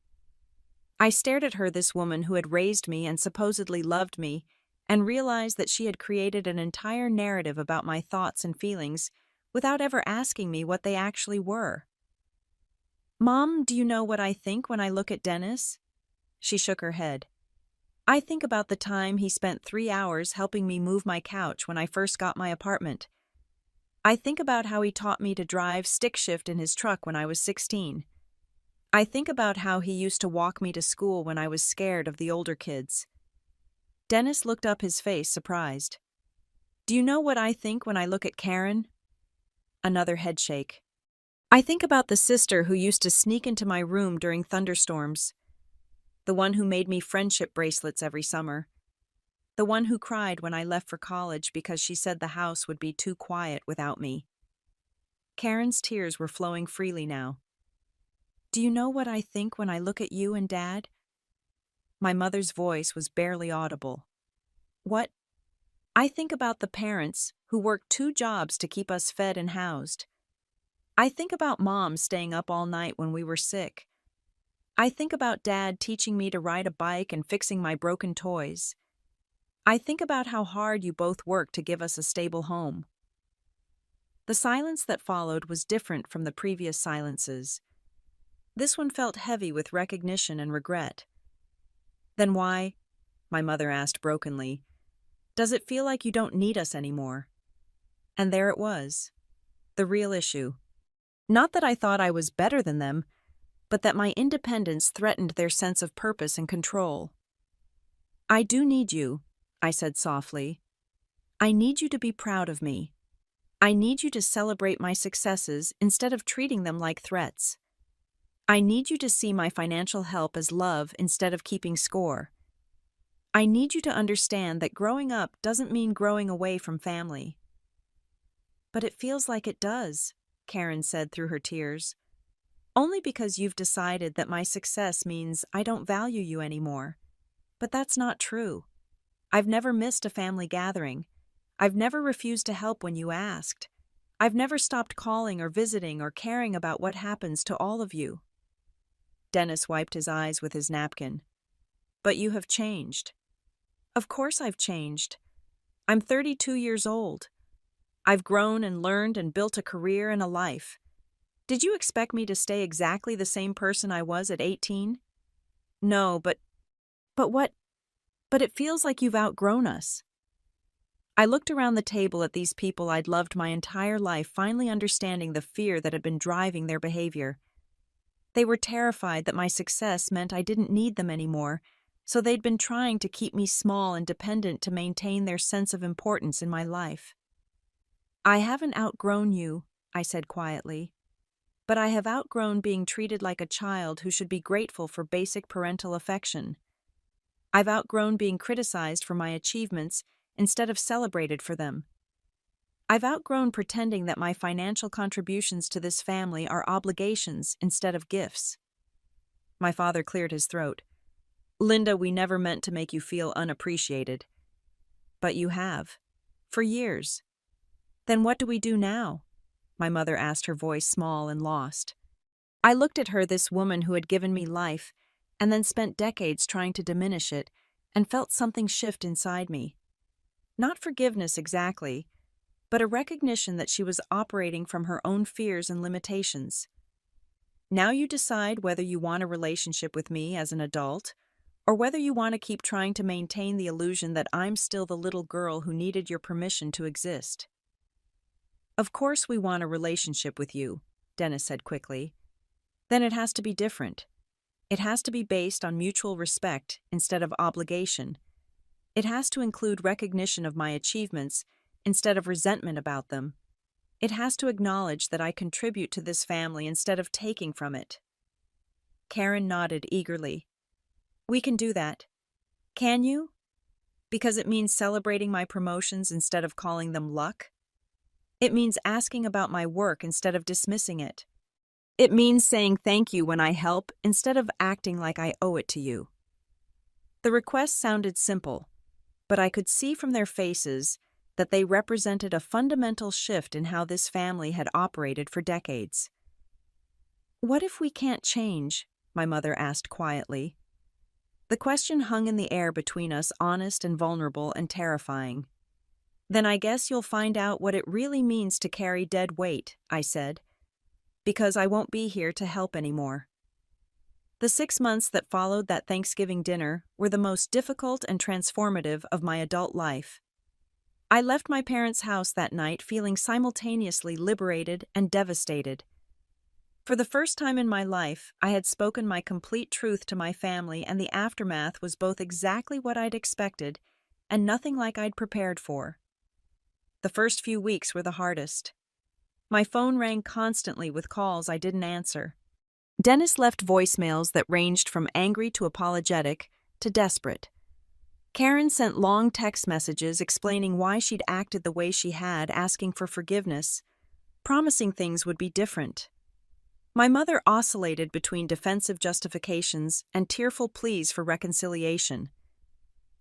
I stared at her, this woman who had raised me and supposedly loved me, and realized that she had created an entire narrative about my thoughts and feelings without ever asking me what they actually were. "Mom, do you know what I think when I look at Dennis?" She shook her head. "I think about the time he spent 3 hours helping me move my couch when I first got my apartment. I think about how he taught me to drive stick shift in his truck when I was 16. I think about how he used to walk me to school when I was scared of the older kids." Dennis looked up, his face surprised. "Do you know what I think when I look at Karen?" Another headshake. "I think about the sister who used to sneak into my room during thunderstorms. The one who made me friendship bracelets every summer. The one who cried when I left for college because she said the house would be too quiet without me." Karen's tears were flowing freely now. "Do you know what I think when I look at you and Dad?" My mother's voice was barely audible. "What?" "I think about the parents who worked 2 jobs to keep us fed and housed. I think about Mom staying up all night when we were sick. I think about Dad teaching me to ride a bike and fixing my broken toys. I think about how hard you both worked to give us a stable home." The silence that followed was different from the previous silences. This one felt heavy with recognition and regret. "Then why," my mother asked brokenly, "does it feel like you don't need us anymore?" And there it was, the real issue. Not that I thought I was better than them, but that my independence threatened their sense of purpose and control. "I do need you," I said softly. "I need you to be proud of me. I need you to celebrate my successes instead of treating them like threats. I need you to see my financial help as love instead of keeping score. I need you to understand that growing up doesn't mean growing away from family." "But it feels like it does," Karen said through her tears. "Only because you've decided that my success means I don't value you anymore. But that's not true. I've never missed a family gathering. I've never refused to help when you asked. I've never stopped calling or visiting or caring about what happens to all of you." Dennis wiped his eyes with his napkin. "But you have changed." "Of course I've changed. I'm 32 years old. I've grown and learned and built a career and a life. Did you expect me to stay exactly the same person I was at 18? No, but what?" But it feels like you've outgrown us. I looked around the table at these people I'd loved my entire life, finally understanding the fear that had been driving their behavior. They were terrified that my success meant I didn't need them anymore, so they'd been trying to keep me small and dependent to maintain their sense of importance in my life. "I haven't outgrown you," I said quietly, "but I have outgrown being treated like a child who should be grateful for basic parental affection. I've outgrown being criticized for my achievements instead of celebrated for them. I've outgrown pretending that my financial contributions to this family are obligations instead of gifts." My father cleared his throat. "Linda, we never meant to make you feel unappreciated." "But you have. For years." "Then what do we do now?" my mother asked, her voice small and lost. I looked at her, this woman who had given me life, and then spent decades trying to diminish it, and felt something shift inside me. Not forgiveness exactly, but a recognition that she was operating from her own fears and limitations. "Now you decide whether you want a relationship with me as an adult, or whether you want to keep trying to maintain the illusion that I'm still the little girl who needed your permission to exist." "Of course we want a relationship with you," Dennis said quickly. "Then it has to be different. It has to be based on mutual respect instead of obligation. It has to include recognition of my achievements instead of resentment about them. It has to acknowledge that I contribute to this family instead of taking from it." Karen nodded eagerly. "We can do that. Can you? Because it means celebrating my promotions instead of calling them luck. It means asking about my work instead of dismissing it. It means saying thank you when I help instead of acting like I owe it to you." The request sounded simple, but I could see from their faces that they represented a fundamental shift in how this family had operated for decades. "What if we can't change?" my mother asked quietly. The question hung in the air between us, honest and vulnerable and terrifying. "Then I guess you'll find out what it really means to carry dead weight," I said, "because I won't be here to help anymore." The 6 months that followed that Thanksgiving dinner were the most difficult and transformative of my adult life. I left my parents' house that night feeling simultaneously liberated and devastated. For the first time in my life, I had spoken my complete truth to my family, and the aftermath was both exactly what I'd expected and nothing like I'd prepared for. The first few weeks were the hardest. My phone rang constantly with calls I didn't answer. Dennis left voicemails that ranged from angry to apologetic to desperate. Karen sent long text messages explaining why she'd acted the way she had, asking for forgiveness, promising things would be different. My mother oscillated between defensive justifications and tearful pleas for reconciliation.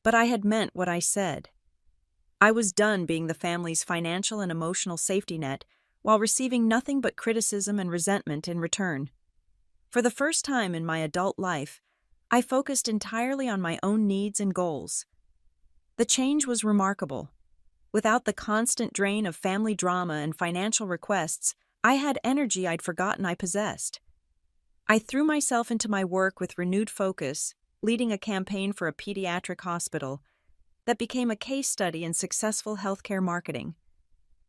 But I had meant what I said. I was done being the family's financial and emotional safety net while receiving nothing but criticism and resentment in return. For the first time in my adult life, I focused entirely on my own needs and goals. The change was remarkable. Without the constant drain of family drama and financial requests, I had energy I'd forgotten I possessed. I threw myself into my work with renewed focus, leading a campaign for a pediatric hospital that became a case study in successful healthcare marketing.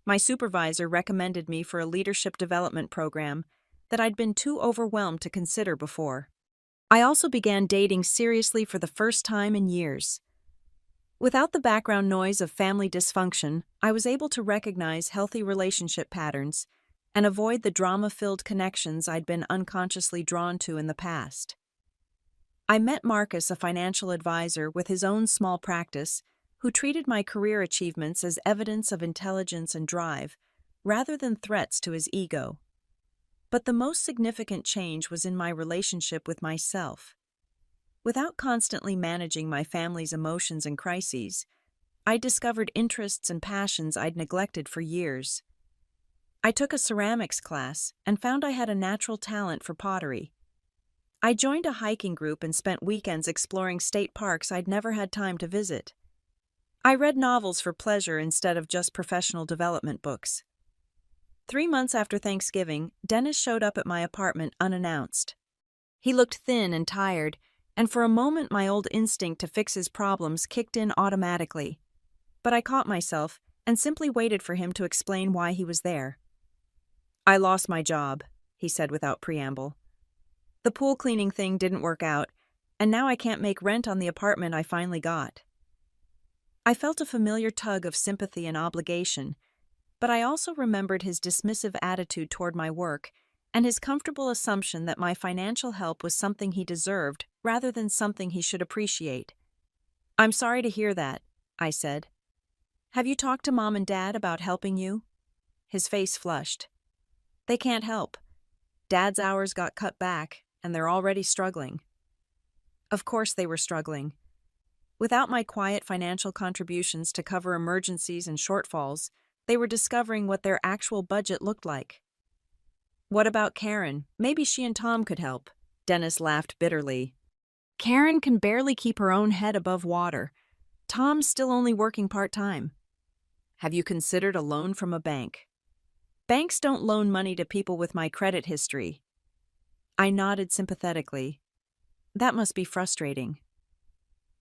My supervisor recommended me for a leadership development program that I'd been too overwhelmed to consider before. I also began dating seriously for the first time in years. Without the background noise of family dysfunction, I was able to recognize healthy relationship patterns and avoid the drama-filled connections I'd been unconsciously drawn to in the past. I met Marcus, a financial advisor with his own small practice, who treated my career achievements as evidence of intelligence and drive, rather than threats to his ego. But the most significant change was in my relationship with myself. Without constantly managing my family's emotions and crises, I discovered interests and passions I'd neglected for years. I took a ceramics class and found I had a natural talent for pottery. I joined a hiking group and spent weekends exploring state parks I'd never had time to visit. I read novels for pleasure instead of just professional development books. 3 months after Thanksgiving, Dennis showed up at my apartment unannounced. He looked thin and tired, and for a moment my old instinct to fix his problems kicked in automatically. But I caught myself and simply waited for him to explain why he was there. "I lost my job," he said without preamble. "The pool cleaning thing didn't work out, and now I can't make rent on the apartment I finally got." I felt a familiar tug of sympathy and obligation, but I also remembered his dismissive attitude toward my work and his comfortable assumption that my financial help was something he deserved rather than something he should appreciate. "I'm sorry to hear that," I said. "Have you talked to Mom and Dad about helping you?" His face flushed. "They can't help. Dad's hours got cut back, and they're already struggling." Of course they were struggling. Without my quiet financial contributions to cover emergencies and shortfalls, they were discovering what their actual budget looked like. "What about Karen? Maybe she and Tom could help." Dennis laughed bitterly. "Karen can barely keep her own head above water. Tom's still only working part-time." "Have you considered a loan from a bank?" "Banks don't loan money to people with my credit history." I nodded sympathetically. That must be frustrating.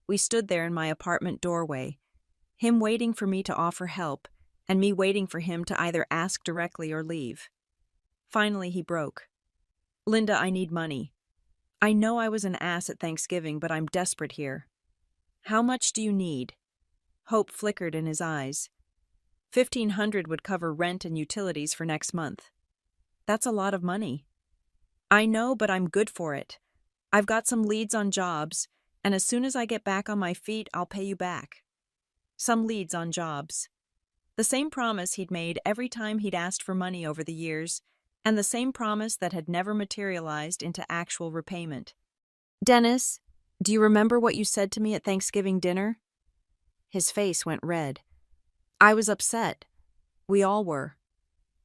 We stood there in my apartment doorway, him waiting for me to offer help, and me waiting for him to either ask directly or leave. Finally, he broke. "Linda, I need money. I know I was an ass at Thanksgiving, but I'm desperate here." "How much do you need?" Hope flickered in his eyes. $1,500 would cover rent and utilities for next month." "That's a lot of money." "I know, but I'm good for it. I've got some leads on jobs, and as soon as I get back on my feet, I'll pay you back." Some leads on jobs. The same promise he'd made every time he'd asked for money over the years, and the same promise that had never materialized into actual repayment. "Dennis, do you remember what you said to me at Thanksgiving dinner?" His face went red. "I was upset. We all were.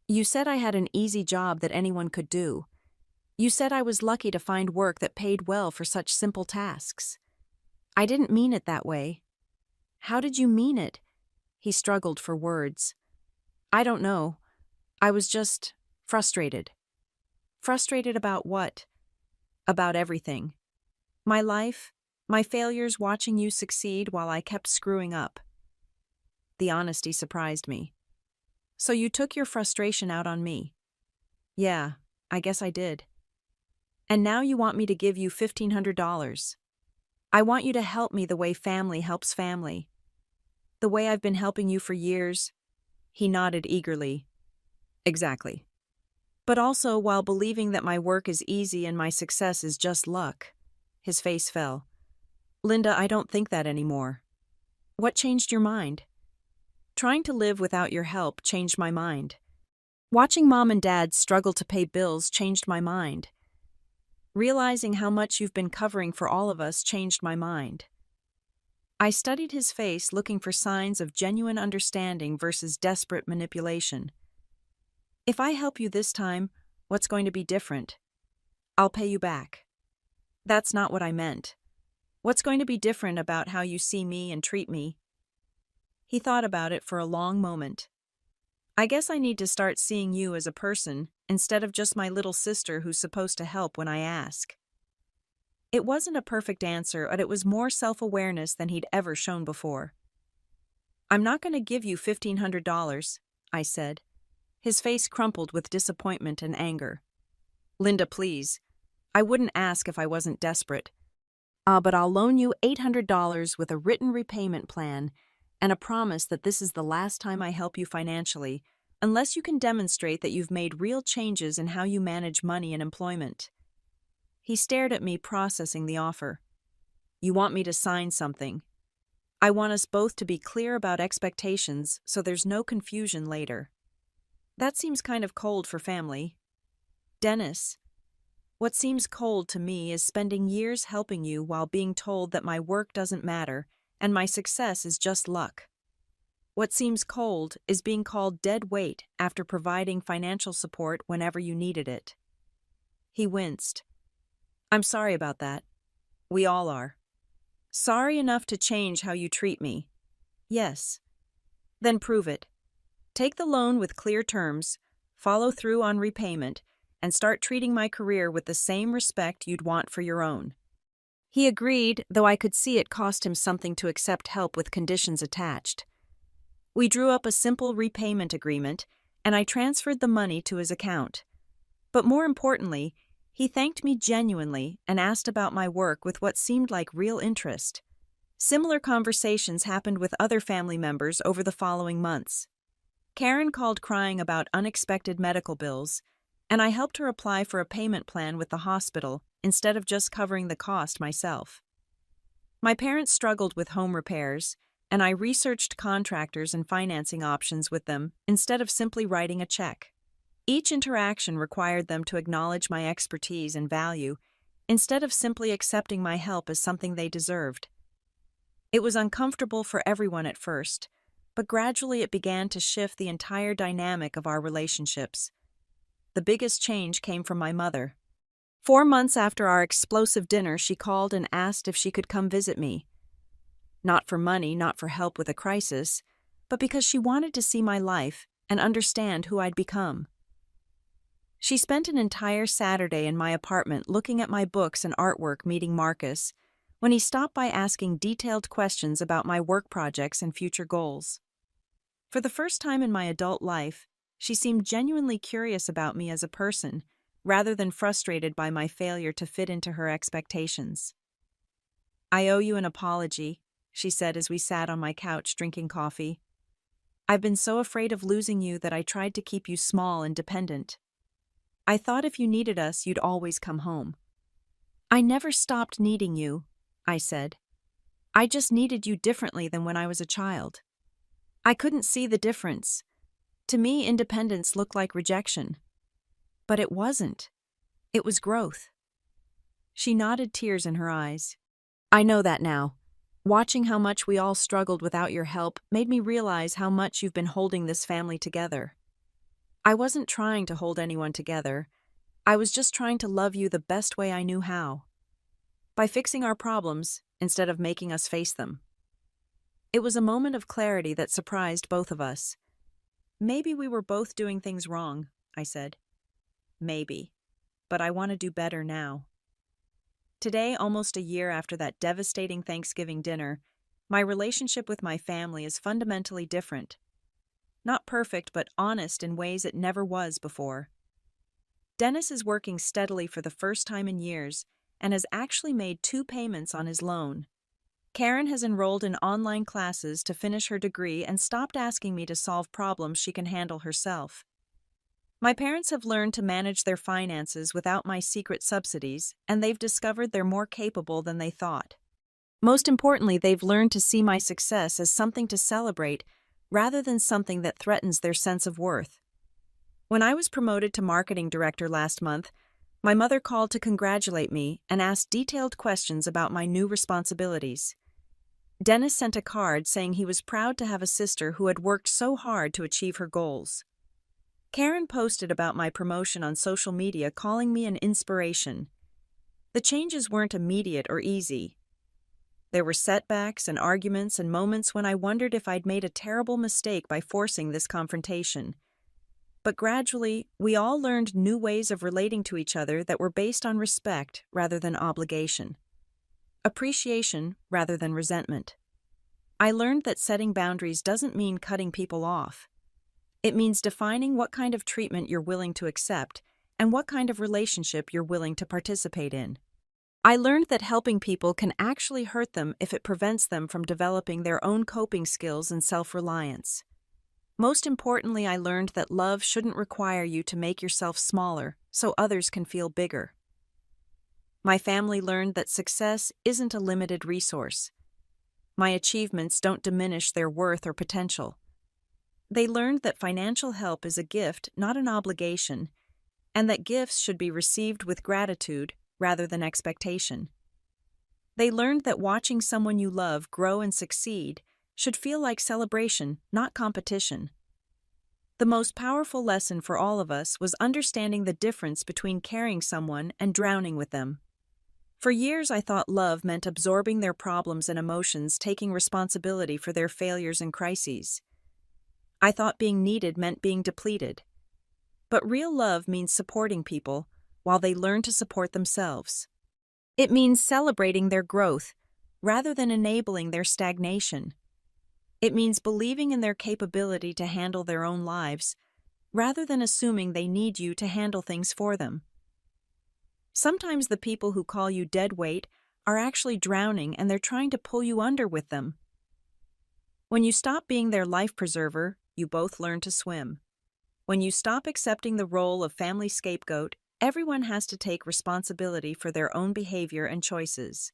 You said I had an easy job that anyone could do. You said I was lucky to find work that paid well for such simple tasks. I didn't mean it that way." "How did you mean it?" He struggled for words. "I don't know. I was just frustrated." "Frustrated about what?" "About everything. My life, my failures watching you succeed while I kept screwing up." The honesty surprised me. "So you took your frustration out on me?" "Yeah, I guess I did." "And now you want me to give you $1,500. I want you to help me the way family helps family. The way I've been helping you for years." He nodded eagerly. "Exactly. But also while believing that my work is easy and my success is just luck." His face fell. "Linda, I don't think that anymore." "What changed your mind?" "Trying to live without your help changed my mind. Watching Mom and Dad struggle to pay bills changed my mind. Realizing how much you've been covering for all of us changed my mind." I studied his face, looking for signs of genuine understanding versus desperate manipulation. "If I help you this time, what's going to be different?" "I'll pay you back." "That's not what I meant. What's going to be different about how you see me and treat me?" He thought about it for a long moment. "I guess I need to start seeing you as a person instead of just my little sister who's supposed to help when I ask." It wasn't a perfect answer, but it was more self-awareness than he'd ever shown before. "I'm not going to give you $1,500, I said. His face crumpled with disappointment and anger. "Linda, please. I wouldn't ask if I wasn't desperate. But I'll loan you $800 with a written repayment plan and a promise that this is the last time I help you financially, unless you can demonstrate that you've made real changes in how you manage money and employment." He stared at me, processing the offer. "You want me to sign something. I want us both to be clear about expectations so there's no confusion later." That seems kind of cold for family. "Dennis, what seems cold to me is spending years helping you while being told that my work doesn't matter and my success is just luck. What seems cold is being called dead weight after providing financial support whenever you needed it." He winced. "I'm sorry about that. We all are." "Sorry enough to change how you treat me?" "Yes." "Then prove it. Take the loan with clear terms, follow through on repayment, and start treating my career with the same respect you'd want for your own." He agreed, though I could see it cost him something to accept help with conditions attached. We drew up a simple repayment agreement, and I transferred the money to his account. But more importantly, he thanked me genuinely and asked about my work with what seemed like real interest. Similar conversations happened with other family members over the following months. Karen called crying about unexpected medical bills, and I helped her apply for a payment plan with the hospital instead of just covering the cost myself. My parents struggled with home repairs, and I researched contractors and financing options with them instead of simply writing a check. Each interaction required them to acknowledge my expertise and value instead of simply accepting my help as something they deserved. It was uncomfortable for everyone at first, but gradually it began to shift the entire dynamic of our relationships. The biggest change came from my mother. 4 months after our explosive dinner, she called and asked if she could come visit me. Not for money, not for help with a crisis, but because she wanted to see my life and understand who I'd become. She spent an entire Saturday in my apartment looking at my books and artwork meeting Marcus, when he stopped by asking detailed questions about my work projects and future goals. For the first time in my adult life, she seemed genuinely curious about me as a person, rather than frustrated by my failure to fit into her expectations. "I owe you an apology," she said as we sat on my couch drinking coffee. "I've been so afraid of losing you that I tried to keep you small and dependent. I thought if you needed us, you'd always come home." "I never stopped needing you," I said. "I just needed you differently than when I was a child." I couldn't see the difference. To me, independence looked like rejection. But it wasn't. It was growth. She nodded, tears in her eyes. "I know that now. Watching how much we all struggled without your help made me realize how much you've been holding this family together. I wasn't trying to hold anyone together. I was just trying to love you the best way I knew how. By fixing our problems, instead of making us face them." It was a moment of clarity that surprised both of us. "Maybe we were both doing things wrong," I said. "Maybe. But I want to do better now." Today, almost a year after that devastating Thanksgiving dinner, my relationship with my family is fundamentally different. Not perfect, but honest in ways it never was before. Dennis is working steadily for the first time in years and has actually made 2 payments on his loan. Karen has enrolled in online classes to finish her degree and stopped asking me to solve problems she can handle herself. My parents have learned to manage their finances without my secret subsidies, and they've discovered they're more capable than they thought. Most importantly, they've learned to see my success as something to celebrate rather than something that threatens their sense of worth. When I was promoted to marketing director last month, my mother called to congratulate me and asked detailed questions about my new responsibilities. Dennis sent a card saying he was proud to have a sister who had worked so hard to achieve her goals. Karen posted about my promotion on social media, calling me an inspiration. The changes weren't immediate or easy. There were setbacks and arguments and moments when I wondered if I'd made a terrible mistake by forcing this confrontation. But gradually, we all learned new ways of relating to each other that were based on respect rather than obligation. Appreciation rather than resentment. I learned that setting boundaries doesn't mean cutting people off. It means defining what kind of treatment you're willing to accept and what kind of relationship you're willing to participate in. I learned that helping people can actually hurt them if it prevents them from developing their own coping skills and self-reliance. Most importantly, I learned that love shouldn't require you to make yourself smaller so others can feel bigger. My family learned that success isn't a limited resource. My achievements don't diminish their worth or potential. They learned that financial help is a gift, not an obligation, and that gifts should be received with gratitude rather than expectation. They learned that watching someone you love grow and succeed should feel like celebration, not competition. The most powerful lesson for all of us was understanding the difference between carrying someone and drowning with them. For years, I thought love meant absorbing their problems and emotions, taking responsibility for their failures and crises. I thought being needed meant being depleted. But real love means supporting people while they learn to support themselves. It means celebrating their growth rather than enabling their stagnation. It means believing in their capability to handle their own lives rather than assuming they need you to handle things for them. Sometimes the people who call you dead weight are actually drowning and they're trying to pull you under with them. When you stop being their life preserver, you both learn to swim. When you stop accepting the role of family scapegoat, everyone has to take responsibility for their own behavior and choices.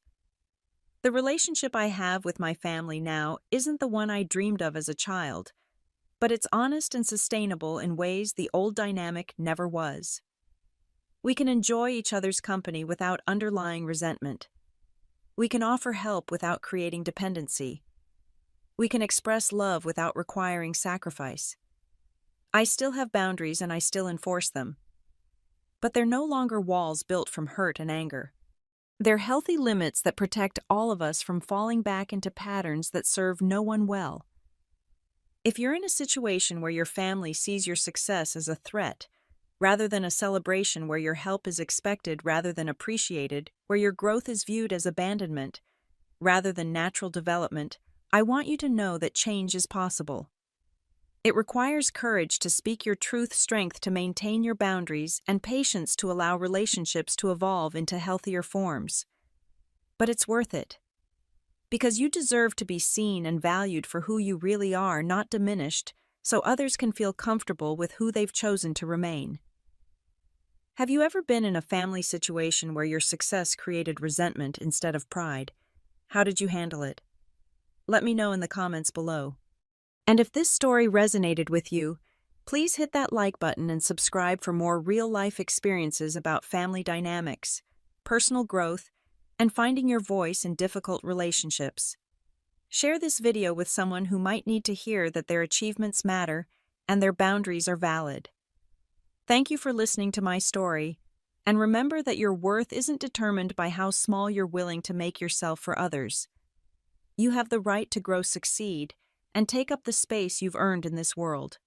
The relationship I have with my family now isn't the one I dreamed of as a child, but it's honest and sustainable in ways the old dynamic never was. We can enjoy each other's company without underlying resentment. We can offer help without creating dependency. We can express love without requiring sacrifice. I still have boundaries and I still enforce them. But they're no longer walls built from hurt and anger. They're healthy limits that protect all of us from falling back into patterns that serve no one well. If you're in a situation where your family sees your success as a threat, rather than a celebration where your help is expected rather than appreciated, where your growth is viewed as abandonment rather than natural development, I want you to know that change is possible. It requires courage to speak your truth, strength to maintain your boundaries, and patience to allow relationships to evolve into healthier forms. But it's worth it. Because you deserve to be seen and valued for who you really are, not diminished, so others can feel comfortable with who they've chosen to remain. Have you ever been in a family situation where your success created resentment instead of pride? How did you handle it? Let me know in the comments below. And if this story resonated with you, please hit that like button and subscribe for more real-life experiences about family dynamics, personal growth, and finding your voice in difficult relationships. Share this video with someone who might need to hear that their achievements matter and their boundaries are valid. Thank you for listening to my story, and remember that your worth isn't determined by how small you're willing to make yourself for others. You have the right to grow, succeed, and take up the space you've earned in this world.